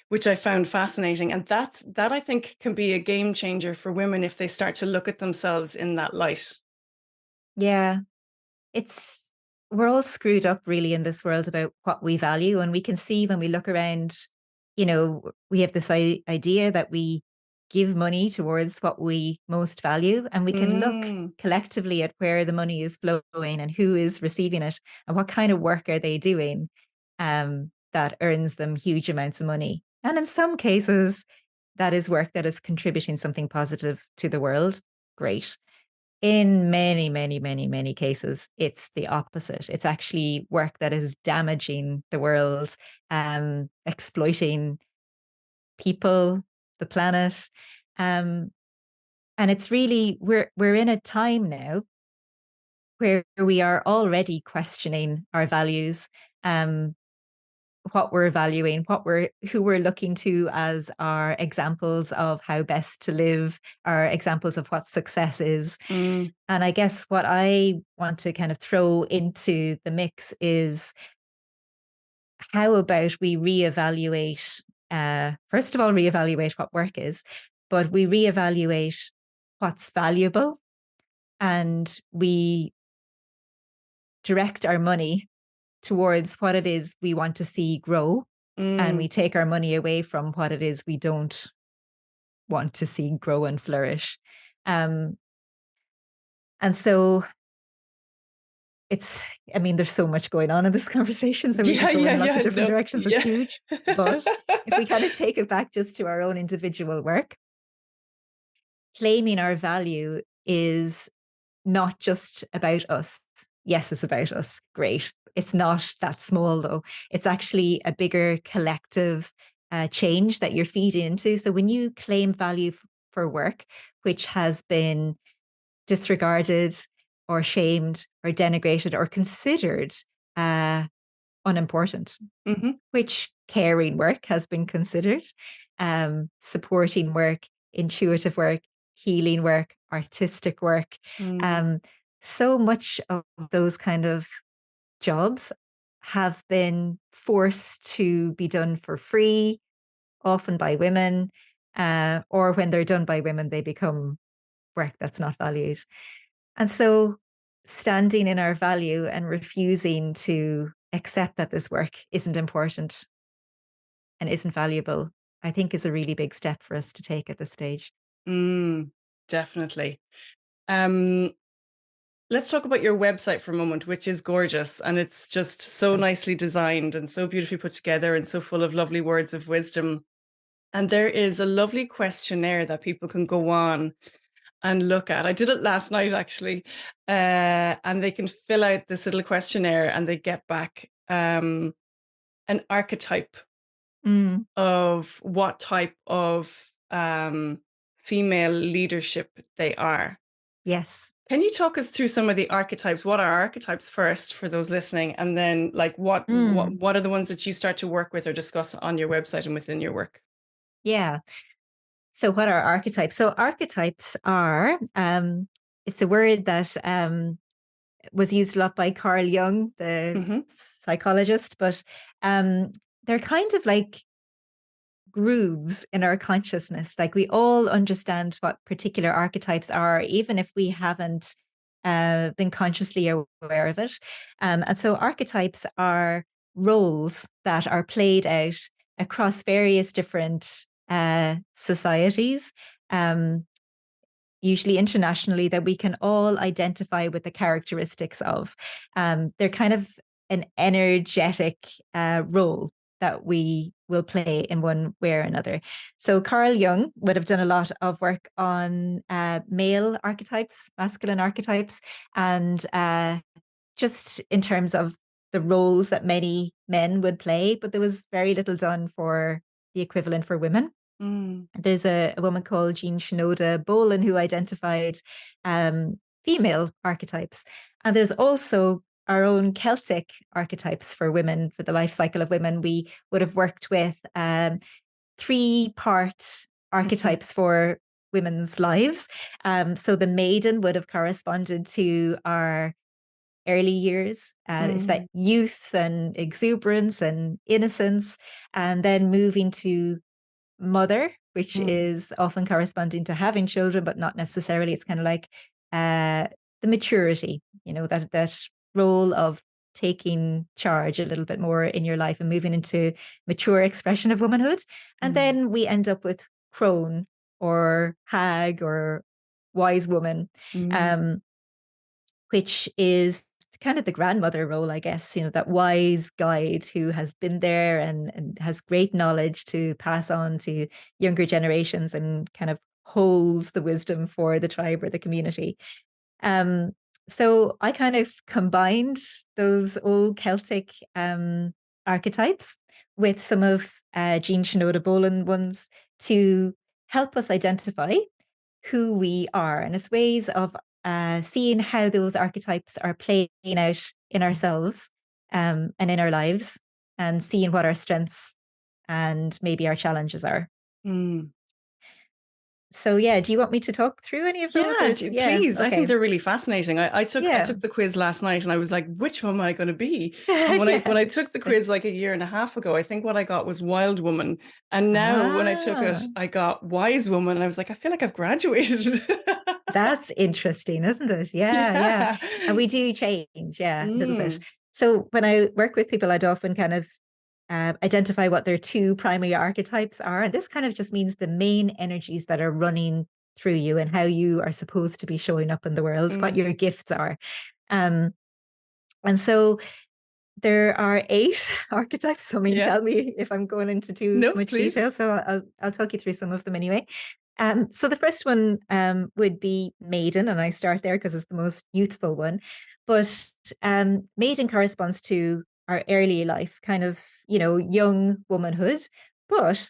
which I found fascinating. And that I think can be a game changer for women if they start to look at themselves in that light. Yeah. It's we're all screwed up really in this world about what we value, and we can see when we look around, we have this idea that we give money towards what we most value, and we can look Mm, collectively at where the money is flowing and who is receiving it and what kind of work are they doing, that earns them huge amounts of money. And in some cases that is work that is contributing something positive to the world. Great. In many, many, many, many cases, it's the opposite. It's actually work that is damaging the world, exploiting people, the planet. Um, and it's really we're in a time now where we are already questioning our values, um, what we're valuing, who we're looking to as our examples of how best to live, our examples of what success is. mm, And I guess what I want to kind of throw into the mix is how about we reevaluate, first of all, reevaluate what work is, but we reevaluate what's valuable and we direct our money towards what it is we want to see grow. And mm. we take our money away from what it is we don't want to see grow and flourish. Um, and so it's, I mean, there's so much going on in this conversation, so we Yeah, could go yeah, in lots of yeah. different No, directions. It's yeah. huge. But if we kind of take it back just to our own individual work, claiming our value is not just about us. Yes, it's about us. Great. It's not that small, though. It's actually a bigger collective change that you're feeding into. So when you claim value for work, which has been disregarded or shamed or denigrated or considered uh, unimportant, Hmm. which caring work has been considered, supporting work, intuitive work, healing work, artistic work. Mm, Um, so much of those kind of jobs have been forced to be done for free, often by women, or when they're done by women, they become work that's not valued. And so standing in our value and refusing to accept that this work isn't important and isn't valuable, I think is a really big step for us to take at this stage. mm, definitely. Um, let's talk about your website for a moment, which is gorgeous. And it's just so Thanks. nicely designed and so beautifully put together and so full of lovely words of wisdom. And there is a lovely questionnaire that people can go on and look at. I did it last night actually, and they can fill out this little questionnaire and they get back an archetype Mm, of what type of female leadership they are. yes. Can you talk us through some of the archetypes? What are archetypes first for those listening, and then like Mm, what are the ones that you start to work with or discuss on your website and within your work? yeah. So, what are archetypes? So, archetypes are, it's a word that was used a lot by Carl Jung, the Hmm. psychologist, but um, they're kind of like grooves in our consciousness. Like we all understand what particular archetypes are, even if we haven't been consciously aware of it. And so archetypes are roles that are played out across various different societies. Um, Usually internationally, that we can all identify with the characteristics of. They're kind of an energetic role that we will play in one way or another. So Carl Jung would have done a lot of work on male archetypes, masculine archetypes, and just in terms of the roles that many men would play, but there was very little done for the equivalent for women. Mm. There's a woman called Jean Shinoda Bolen who identified female archetypes. And there's also our own Celtic archetypes for women, for the life cycle of women. We would have worked with 3-part Mhm. archetypes for women's lives. So the maiden would have corresponded to our early years. It's that Mm. youth and exuberance and innocence, and then moving to mother, which Mm. is often corresponding to having children, but not necessarily. It's kind of like uh, the maturity, that role of taking charge a little bit more in your life and moving into mature expression of womanhood. And Mm. then we end up with crone or hag or wise woman, Mm. um, which is kind of the grandmother role, I guess, that wise guide who has been there and has great knowledge to pass on to younger generations and kind of holds the wisdom for the tribe or the community. Um, so I kind of combined those old Celtic archetypes with some of Jean Shinoda Boland ones to help us identify who we are. And it's ways of seeing how those archetypes are playing out in ourselves and in our lives, and seeing what our strengths and maybe our challenges are. Mm. So, yeah, do you want me to talk through any of those? Yeah, Or, yeah, please. I think okay. they're really fascinating. I Yeah. took the quiz last night and I was like, which one am I going to be? And Yeah. when I took the quiz like a year and a half ago, I think what I got was wild woman. And now when I took it, Ah, I got wise woman. And I was like, I feel like I've graduated. that's interesting, isn't it? Yeah, yeah. Yeah. And we do change, yeah, a little bit. Mm. So when I work with people, I'd often kind of identify what their 2 primary archetypes are. And this kind of just means the main energies that are running through you and how you are supposed to be showing up in the world, what Mm. your gifts are. Um, and so there are 8 archetypes. I mean, Yeah. tell me if I'm going into too No, much please. detail. So I'll talk you through some of them anyway. So the first one would be maiden, and I start there because it's the most youthful one. But maiden corresponds to our early life, kind of, young womanhood. But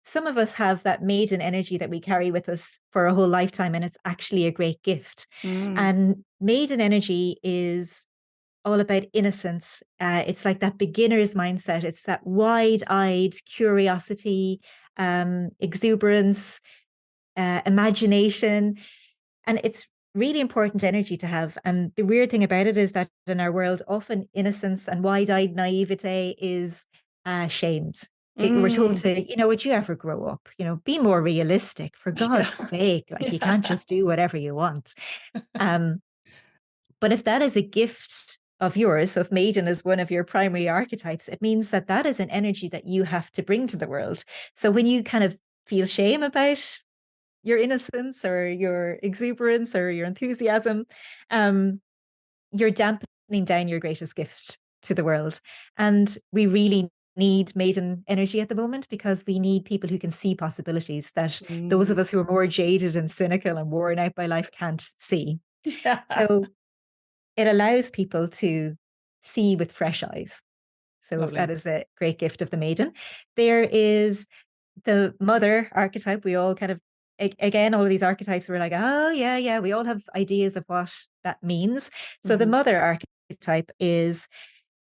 some of us have that maiden energy that we carry with us for a whole lifetime, and it's actually a great gift. Mm. And maiden energy is all about innocence. It's like that beginner's mindset. It's that wide-eyed curiosity, exuberance, imagination, and it's really important energy to have. And the weird thing about it is that in our world, often innocence and wide-eyed naivete is shamed. We're told Mm. to, would you ever grow up? Be more realistic, for God's Yeah. sake. Like, you can't Yeah. just do whatever you want. Um, but if that is a gift of yours, so if maiden is one of your primary archetypes, it means that that is an energy that you have to bring to the world. So when you kind of feel shame about your innocence or your exuberance or your enthusiasm, um, you're dampening down your greatest gift to the world. And we really need maiden energy at the moment because we need people who can see possibilities that those of Mm. us who are more jaded and cynical and worn out by life can't see. Yeah. So it allows people to see with fresh eyes. So that Lovely. is a great gift of the maiden. There is the mother archetype. We all kind of, again, all of these archetypes were like, oh, yeah, yeah, we all have ideas of what that means. So the Mhm. mother archetype is,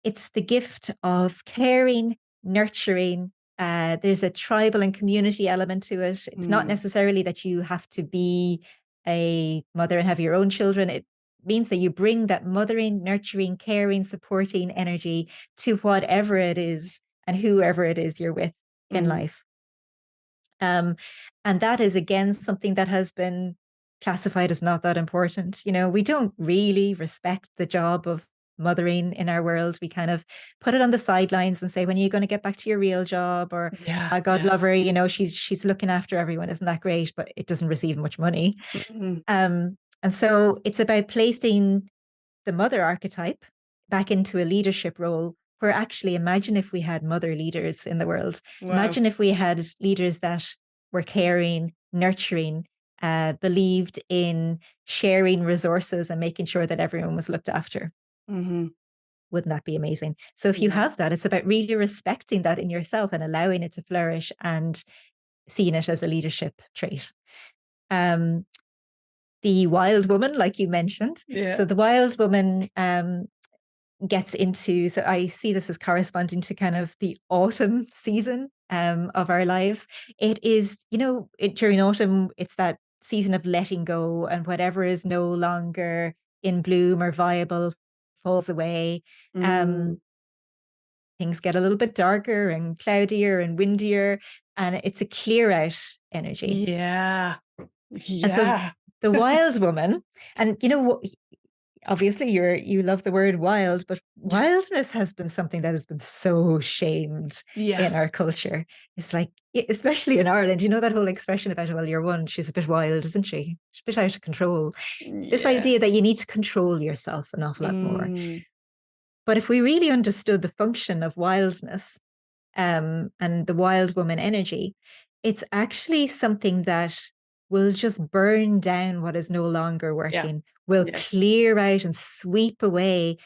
it's the gift of caring, nurturing. There's a tribal and community element to it. It's not Mm. necessarily that you have to be a mother and have your own children. It means that you bring that mothering, nurturing, caring, supporting energy to whatever it is and whoever it is you're with in Mm. life. And that is, again, something that has been classified as not that important. We don't really respect the job of mothering in our world. We kind of put it on the sidelines and say, when are you going to get back to your real job? Or, Yeah. God Yeah. love her, she's looking after everyone. Isn't that great? But it doesn't receive much money. Mhm. And so it's about placing the mother archetype back into a leadership role where, actually, imagine if we had mother leaders in the world. Wow. Imagine if we had leaders that were caring, nurturing, believed in sharing resources and making sure that everyone was looked after. Mhm. Wouldn't that be amazing? So if you have Yes. that, it's about really respecting that in yourself and allowing it to flourish and seeing it as a leadership trait. Um, the wild woman, like you mentioned. Yeah. So the wild woman gets into, so I see this as corresponding to kind of the autumn season of our lives. It is, during autumn, it's that season of letting go, and whatever is no longer in bloom or viable falls away. Mm, Um, Things get a little bit darker and cloudier and windier, and it's a clear out energy. yeah. And so Yeah. the wild woman, and obviously you love the word wild, but Yeah. wildness has been something that has been so shamed Yeah. in our culture. It's like, especially in Ireland, that whole expression about, well, you're one, she's a bit wild, isn't she? She's a bit out of control. This Yeah. idea that you need to control yourself an awful lot more. Mm, But if we really understood the function of wildness, and the wild woman energy, it's actually something that will just burn down what is no longer yeah. working, will Yes. clear out and sweep away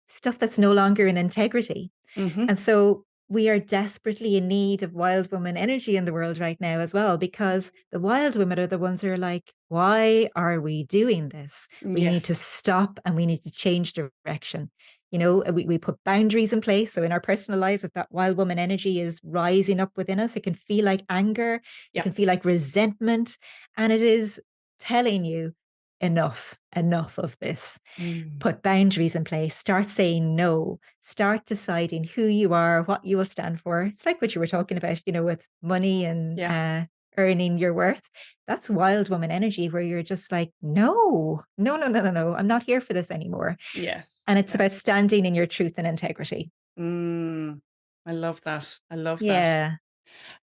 stuff that's no longer in integrity. Hmm. And so we are desperately in need of wild woman energy in the world right now as well, because the wild women are the ones who are like, why are we doing this? We need to Yes. stop and we need to change direction. We put boundaries in place. So in our personal lives, if that wild woman energy is rising up within us, it can feel like anger, it Yeah. can feel like resentment, and it is telling you enough of this. Mm, Put boundaries in place, start saying no, start deciding who you are, what you will stand for. It's like what you were talking about, with money and yeah. earning your worth. That's wild woman energy where you're just like, no, no, no, no, no, no, I'm not here for this anymore. Yes. And it's Yeah. about standing in your truth and integrity. Mm, I love that. I love that.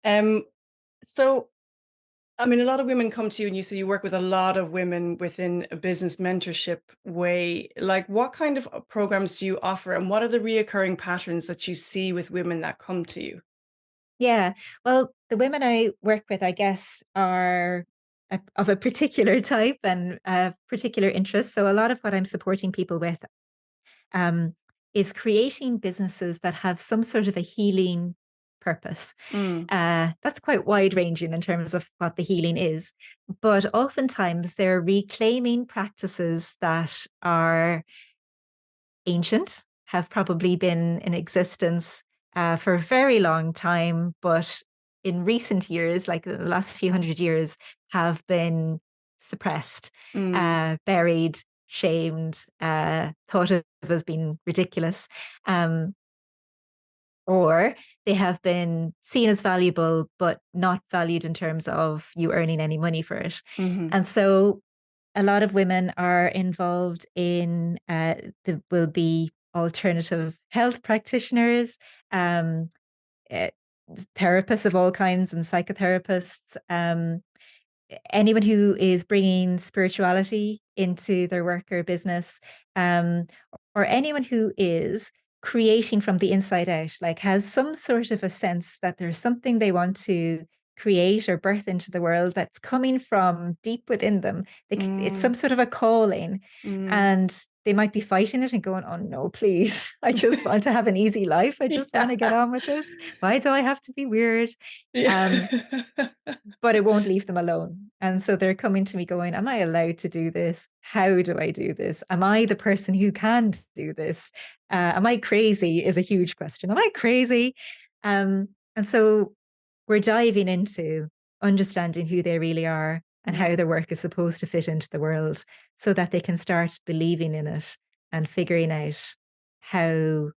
Yeah. Um, so I mean, a lot of women come to you and you say you work with a lot of women within a business mentorship way. Like, what kind of programs do you offer, and what are the reoccurring patterns that you see with women that come to you? Yeah. Well, the women I work with, I guess, are of a particular type and a particular interest. So a lot of what I'm supporting people with um, is creating businesses that have some sort of a healing purpose. Mm, That's quite wide ranging in terms of what the healing is, but oftentimes they're reclaiming practices that are ancient, have probably been in existence for a very long time, but in recent years, like the last few hundred years, have been suppressed, mm, buried, shamed, thought of as being ridiculous. Um, or they have been seen as valuable, but not valued in terms of you earning any money for it. hmm. And so a lot of women are involved in there will be alternative health practitioners, um, uh, therapists of all kinds, and psychotherapists. Anyone who is bringing spirituality into their work or business, um, or anyone who is creating from the inside out, like has some sort of a sense that there's something they want to create or birth into the world that's coming from deep within them. It's Mm, some sort of a calling, mm. and they might be fighting it and going, oh no, please, I just want to have an easy life. I just want to get Yeah. on with this. Why do I have to be weird? Yeah. Um, but it won't leave them alone. And so they're coming to me going, am I allowed to do this? How do I do this? Am I the person who can do this? Am I crazy? Is a huge question. Am I crazy? And so we're diving into understanding who they really are and how Yeah. their work is supposed to fit into the world so that they can start believing in it and figuring out how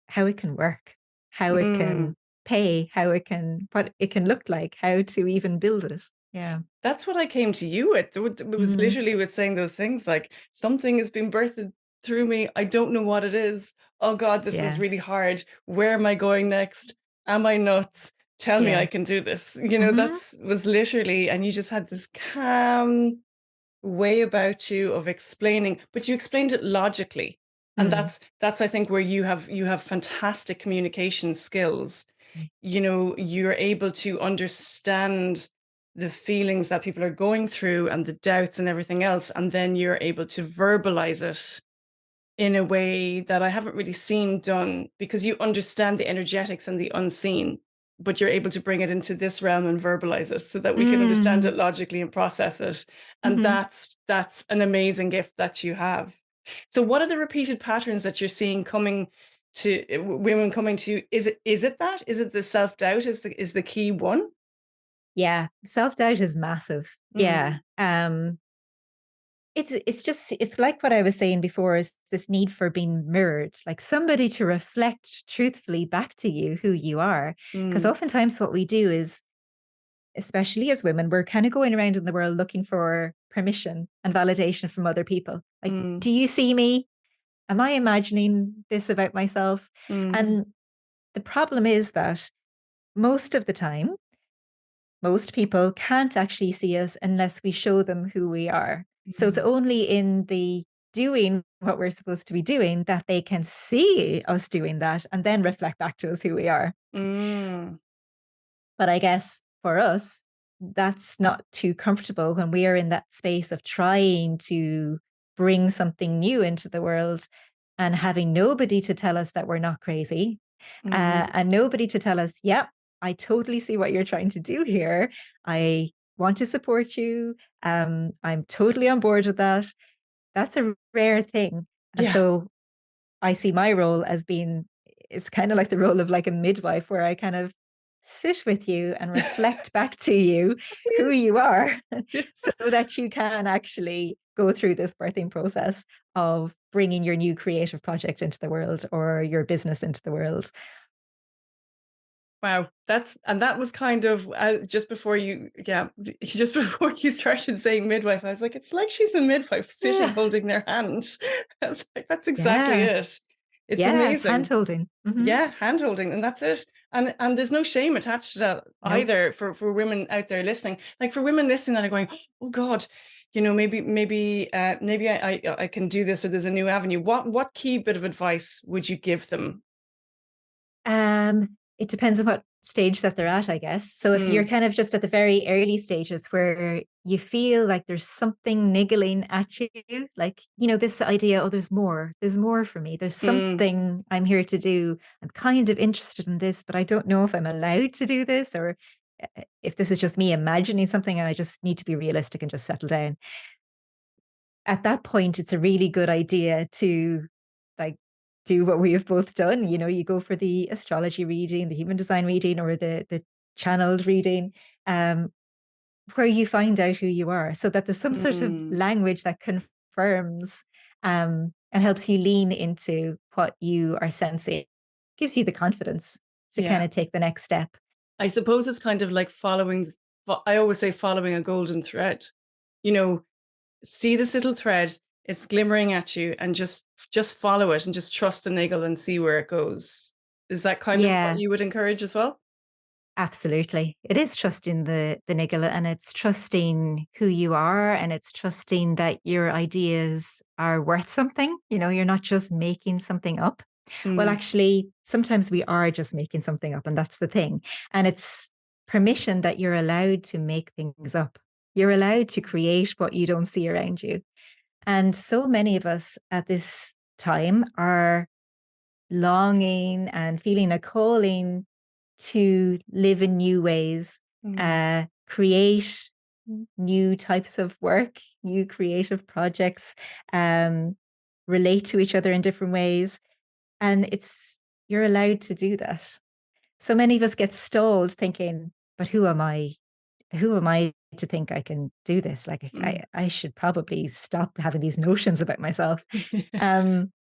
how it can work, how it Mm. can pay, how it can what it can look like, how to even build it. Yeah. That's what I came to you with. It was Mhm. literally with saying those things like, something has been birthed through me. I don't know what it is. Oh God, this is Yeah. really hard. Where am I going next? Am I nuts? Tell me I Yeah. can do this. Mhm. That's was literally, and you just had this calm way about you of explaining, but you explained it logically. And Mm. that's I think where you have fantastic communication skills. You're able to understand the feelings that people are going through and the doubts and everything else, and then you're able to verbalize it in a way that I haven't really seen done, because you understand the energetics and the unseen. but you're able to bring it into this realm and verbalize it so that we can understand Mm, it logically and process it. And mhm. that's an amazing gift that you have. So what are the repeated patterns that you're seeing coming to women coming to you? Is it that? Is it the self-doubt is the key one? Yeah, self-doubt is massive. Yeah. Mm, It's just it's like what I was saying before is this need for being mirrored, like somebody to reflect truthfully back to you who you are. Because mm, oftentimes what we do is, especially as women, we're kind of going around in the world looking for permission and validation from other people. Like, mm, do you see me? Am I imagining this about myself? mm, And the problem is that most of the time, most people can't actually see us unless we show them who we are. So it's mm, only in the doing what we're supposed to be doing that they can see us doing that and then reflect back to us who we are. mm, But I guess for us, that's not too comfortable when we are in that space of trying to bring something new into the world and having nobody to tell us that we're not crazy, mm. and nobody to tell us, yep, I totally see what you're trying to do here. I want to support you. I'm totally on board with that. That's a rare thing. And Yeah. so I see my role as being, it's kind of like the role of like a midwife where I kind of sit with you and reflect back to you who Please. you are Yeah. so that you can actually go through this birthing process of bringing your new creative project into the world or your business into the world. Wow, that was kind of just before you, yeah, just before you started saying midwife, I was like, it's like she's a midwife sitting Yeah. holding their hand. I was like, that's exactly Yeah. it. It's Yeah. It's hand amazing. holding. Yeah, hand holding, and that's it. And there's no shame attached to that Nope. either for women out there listening. Like for women listening that are going, oh God, maybe I can do this, or there's a new avenue. What key bit of advice would you give them? It depends on what stage that they're at, I guess. So if you're Mm, kind of just at the very early stages where you feel like there's something niggling at you, like, this idea, oh, there's more for me. There's mm, something I'm here to do. I'm kind of interested in this, but I don't know if I'm allowed to do this or if this is just me imagining something and I just need to be realistic and just settle down. At that point, it's a really good idea to like do what we have both done. You go for the astrology reading, the human design reading, or the channeled reading, um, where you find out who you are, so that there's some sort of mm. language that confirms and helps you lean into what you are sensing, gives you the confidence to kind Yeah. of take the next step. I suppose it's kind of like I always say following a golden thread. You know, see this little thread, it's glimmering at you, and just follow it and just trust the niggle and see where it goes. Is that kind of what Yeah. you would encourage as well? Absolutely. It is trusting the niggle and it's trusting who you are and it's trusting that your ideas are worth something. You're not just making something up. Well, Mm, actually, sometimes we are just making something up, and that's the thing. And it's permission that you're allowed to make things up. You're allowed to create what you don't see around you. And so many of us at this time are longing and feeling a calling to live in new ways, mm, create new types of work, new creative projects, um, relate to each other in different ways. And you're allowed to do that. So many of us get stalled thinking, but who am I? Who am I to think I can do this? Like, mm. I should probably stop having these notions about myself. Um,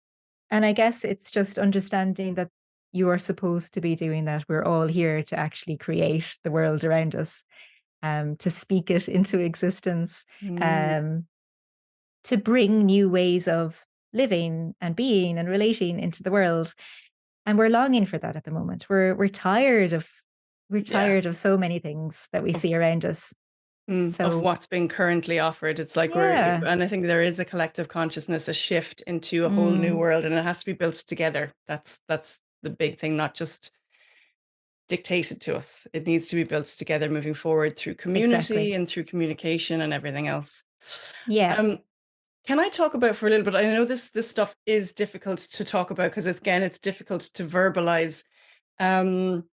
and I guess it's just understanding that you are supposed to be doing that. We're all here to actually create the world around us, to speak it into existence, Mm, um, to bring new ways of living and being and relating into the world. And we're longing for that at the moment. We're yeah. tired of so many things that we Of see around us. of So what's being currently offered. It's like yeah. and I think there is a collective consciousness, a shift into a whole new Mm, world, and it has to be built together. That's the big thing, not just dictated to us. It needs to be built together moving forward through community exactly. and through communication and everything else. Yeah. Um, can I talk about for a little bit? I know this stuff is difficult to talk about because again, it's difficult to verbalize. Um,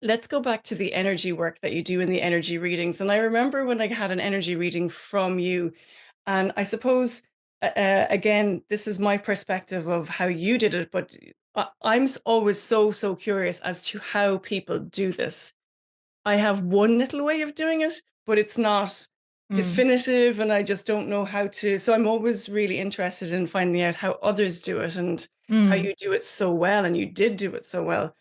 let's go back to the energy work that you do in the energy readings. And I remember when I had an energy reading from you, and I suppose, again, this is my perspective of how you did it, but I'm always so, so curious as to how people do this. I have one little way of doing it, but it's not Mm, definitive, and I just don't know how to. So I'm always really interested in finding out how others do it and how mm, you do it so well. And you did do it so well.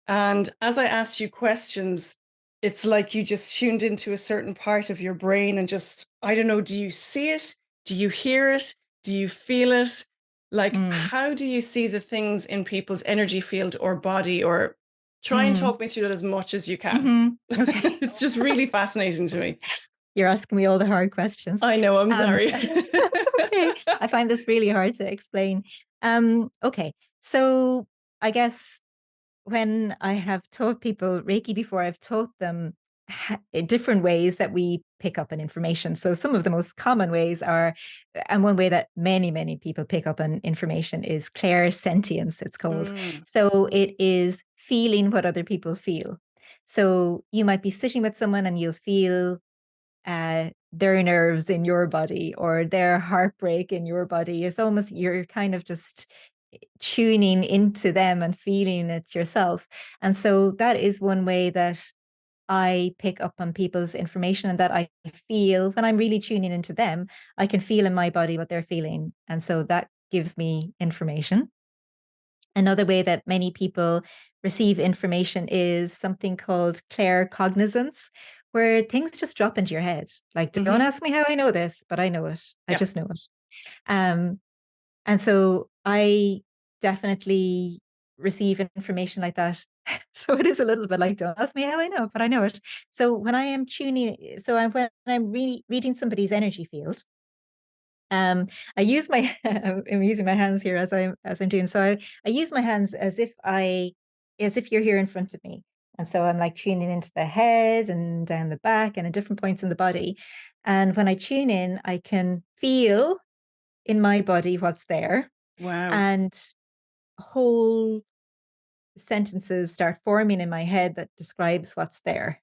And as I asked you questions, it's like you just tuned into a certain part of your brain and just, I don't know, do you see it? Do you hear it? Do you feel it? Like, mm, how do you see the things in people's energy field or body? Or try and mm, talk me through that as much as you can. okay. It's just really fascinating to me. You're asking me all the hard questions. I know, I'm Um, sorry. that's okay. I find this really hard to explain. Okay. So I guess when I have taught people Reiki before, I've taught them different ways that we pick up on information. So some of the most common ways are, and one way that many, many people pick up on information is clairsentience, it's called. Mm, So it is feeling what other people feel. So you might be sitting with someone and you'll feel their nerves in your body or their heartbreak in your body. It's almost you're kind of just tuning into them and feeling it yourself. And so that is one way that I pick up on people's information and that I feel when I'm really tuning into them, I can feel in my body what they're feeling. And so that gives me information. Another way that many people receive information is something called claircognizance, where things just drop into your head. Like, don't hmm. ask me how I know this, but I know it. I Yeah. just know it. Um, and so I definitely receive information like that. So it is a little bit like, don't ask me how I know, but I know it. So when I am when I'm really reading somebody's energy field, um, I use my I'm using my hands here as I'm doing. So I use my hands as if you're here in front of me. And so I'm like tuning into the head and down the back and at different points in the body. And when I tune in, I can feel in my body what's there. Wow. And whole sentences start forming in my head that describes what's there.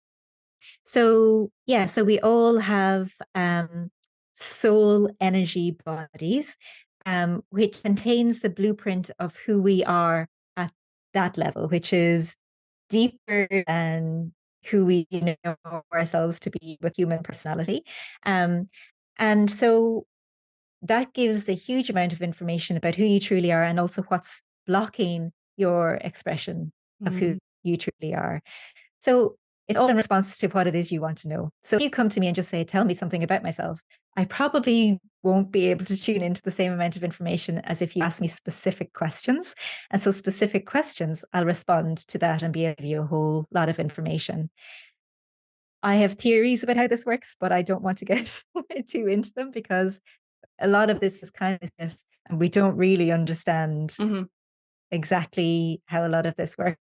So, yeah, so we all have soul energy bodies, which contains the blueprint of who we are at that level, which is deeper than who we know ourselves to be with human personality. Um, and so that gives a huge amount of information about who you truly are and also what's blocking your expression of who Mm, you truly are. So it's all in response to what it is you want to know. So if you come to me and just say, tell me something about myself, I probably won't be able to tune into the same amount of information as if you ask me specific questions. And so specific questions, I'll respond to that and be able to give you a whole lot of information. I have theories about how this works, but I don't want to get too into them because a lot of this is kindness and we don't really understand mhm. exactly how a lot of this works.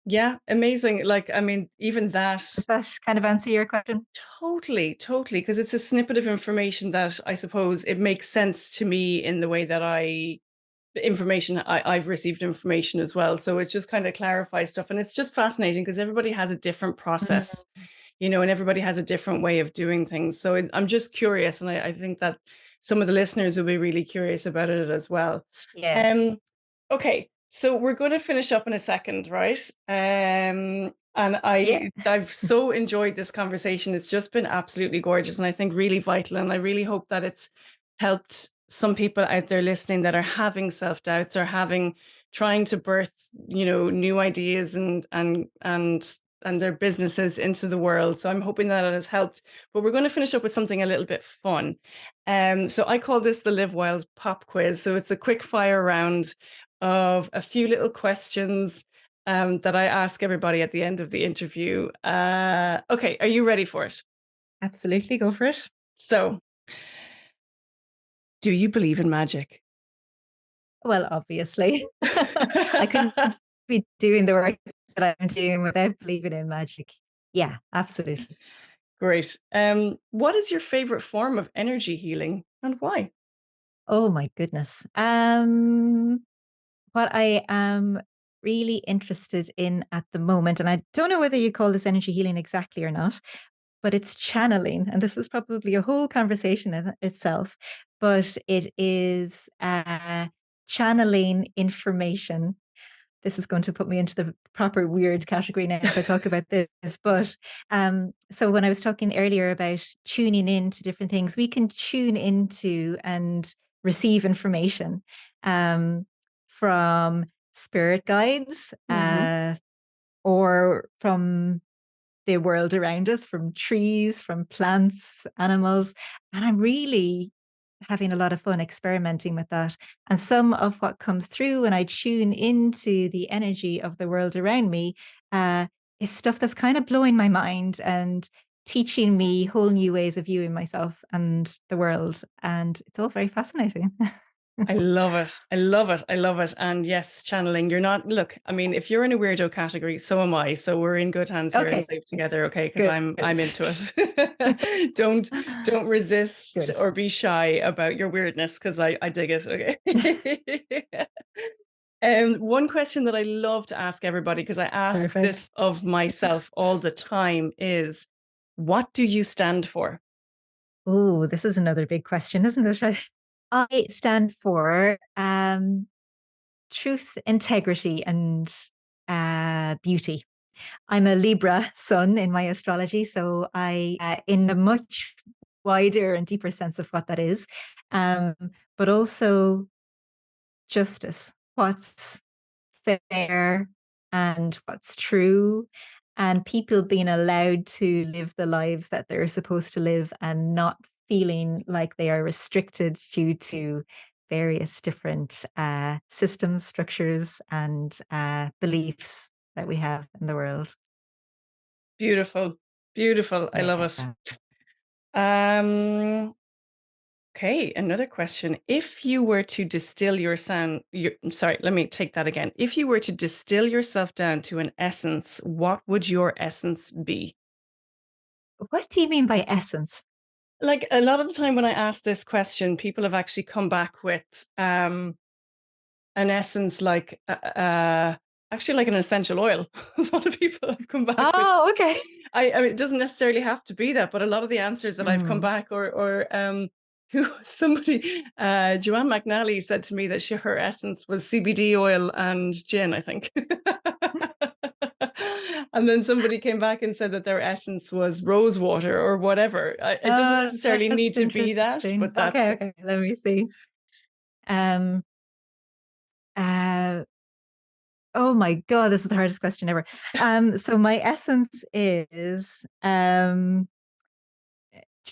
Yeah, amazing. Like, I mean, even that. Does that kind of answer your question? Totally, totally. Because it's a snippet of information that I suppose it makes sense to me in the way that I've received information as well. So it just kind of clarifies stuff. And it's just fascinating because everybody has a different process, Mm, and everybody has a different way of doing things. So I'm just curious. And I think that some of the listeners will be really curious about it as well. yeah. Um, okay. So we're going to finish up in a second, right? And Yeah. I've so enjoyed this conversation. It's just been absolutely gorgeous and I think really vital. And I really hope that it's helped some people out there listening that are having self-doubts or trying to birth, new ideas and their businesses into the world. So I'm hoping that it has helped. But we're going to finish up with something a little bit fun. So I call this the Live Wild Pop Quiz. So it's a quick fire round of a few little questions that I ask everybody at the end of the interview. Okay, are you ready for it? Absolutely, go for it. So, do you believe in magic? Well, obviously. I couldn't be doing the work that I'm doing without believing in magic. Yeah, absolutely. Great. What is your favorite form of energy healing and why? Oh my goodness. What I am really interested in at the moment, and I don't know whether you call this energy healing exactly or not, but it's channeling. And this is probably a whole conversation in itself, but it is channeling information. This is going to put me into the proper weird category now if I talk about this. But so when I was talking earlier about tuning into different things, we can tune into and receive information from spirit guides Hmm. or from the world around us, from trees, from plants, animals. And I'm really having a lot of fun experimenting with that. And some of what comes through when I tune into the energy of the world around me uh, is stuff that's kind of blowing my mind and teaching me whole new ways of viewing myself and the world. And it's all very fascinating. I love it. I love it. I love it. And yes, channeling. You're not, look, I mean, if you're in a weirdo category, so am I. So we're in good hands here and Okay, safe together, okay? Because good. I'm into it. Don't resist Good. or be shy about your weirdness because I dig it. Okay. One question that I love to ask everybody, because I ask this Perfect. of myself all the time, is what do you stand for? Oh, this is another big question, isn't it? I stand for truth, integrity, and beauty. I'm a Libra sun in my astrology, so in the much wider and deeper sense of what that is, um, but also justice, what's fair and what's true, and people being allowed to live the lives that they're supposed to live and not feeling like they are restricted due to various different systems, structures, and beliefs that we have in the world. Beautiful. Beautiful. I love it. Yeah. Um, okay, another question. If you were to distill your sound, sorry, let me take that again. If you were to distill yourself down to an essence, what would your essence be? What do you mean by essence? Like a lot of the time when I ask this question, people have actually come back with an essence like actually like an essential oil. A lot of people have come back with Oh, okay. I mean, it doesn't necessarily have to be that, but a lot of the answers that I've come Mm. back or who somebody Joanne McNally said to me that her essence was CBD oil and gin, I think. And then somebody came back and said that their essence was rose water or whatever. It doesn't necessarily need That's to be that, interesting. but that's Okay, okay. Let me see. Um, uh, oh my God, this is the hardest question ever. So my essence is, you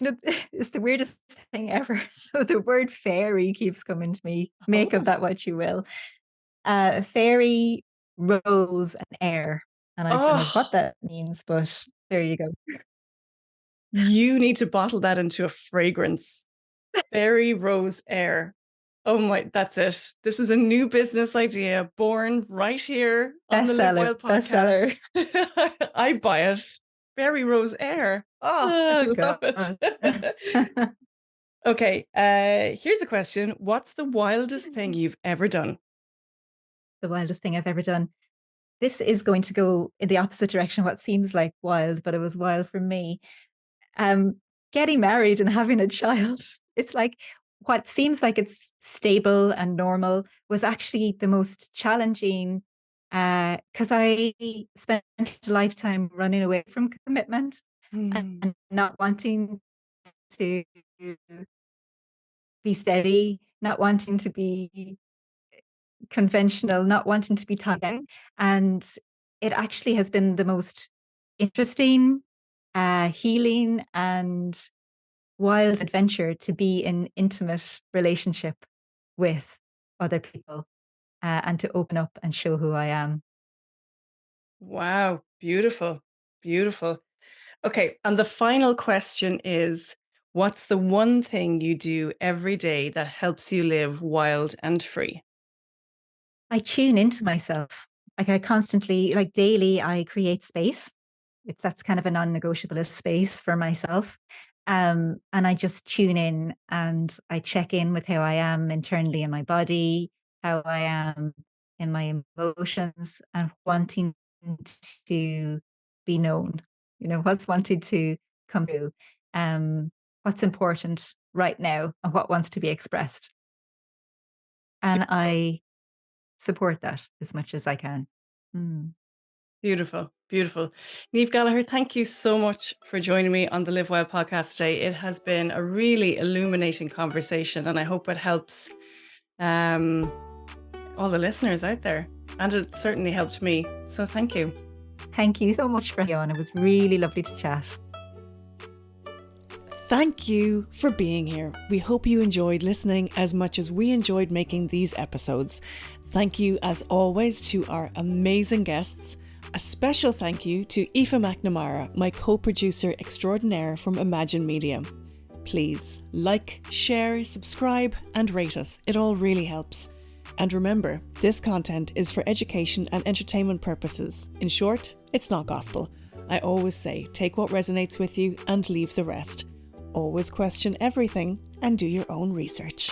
know, it's the weirdest thing ever. So the word fairy keeps coming to me. Make of oh that what you will. Fairy, rose, and air. And I don't know what oh that means, but there you go. you need to bottle that into a fragrance. Berry Rose Air. Oh my, that's it. This is a new business idea born right here on the Live Bestseller, Well bestseller. podcast. I buy it. Berry Rose Air. Oh, I Oh love God. it. Okay, here's a question. What's the wildest thing you've ever done? The wildest thing I've ever done. This is going to go in the opposite direction of what seems like wild, but it was wild for me. Um, Getting married and having a child. It's like what seems like it's stable and normal was actually the most challenging because I spent a lifetime running away from commitment Hmm. and not wanting to be steady, not wanting to be conventional, not wanting to be tied down. And it actually has been the most interesting, healing, and wild adventure to be in intimate relationship with other people and to open up and show who I am. Wow, beautiful, beautiful. Okay, and the final question is, what's the one thing you do every day that helps you live wild and free? I tune into myself. Like I constantly, like daily, I create space. That's kind of a non-negotiable space for myself. And I just tune in and I check in with how I am internally in my body, how I am in my emotions, and wanting to be known. What's wanting to come through, what's important right now, and what wants to be expressed. And Beautiful. I support that as much as I can. Mm. Beautiful, beautiful. Niamh Gallagher, thank you so much for joining me on the Live Well podcast today. It has been a really illuminating conversation, and I hope it helps um, all the listeners out there. And it certainly helped me. So thank you. Thank you so much for having me on. It was really lovely to chat. Thank you for being here. We hope you enjoyed listening as much as we enjoyed making these episodes. Thank you, as always, to our amazing guests. A special thank you to Aoife McNamara, my co-producer extraordinaire from Imagine Media. Please like, share, subscribe, and rate us. It all really helps. And remember, this content is for education and entertainment purposes. In short, it's not gospel. I always say, take what resonates with you and leave the rest. Always question everything and do your own research.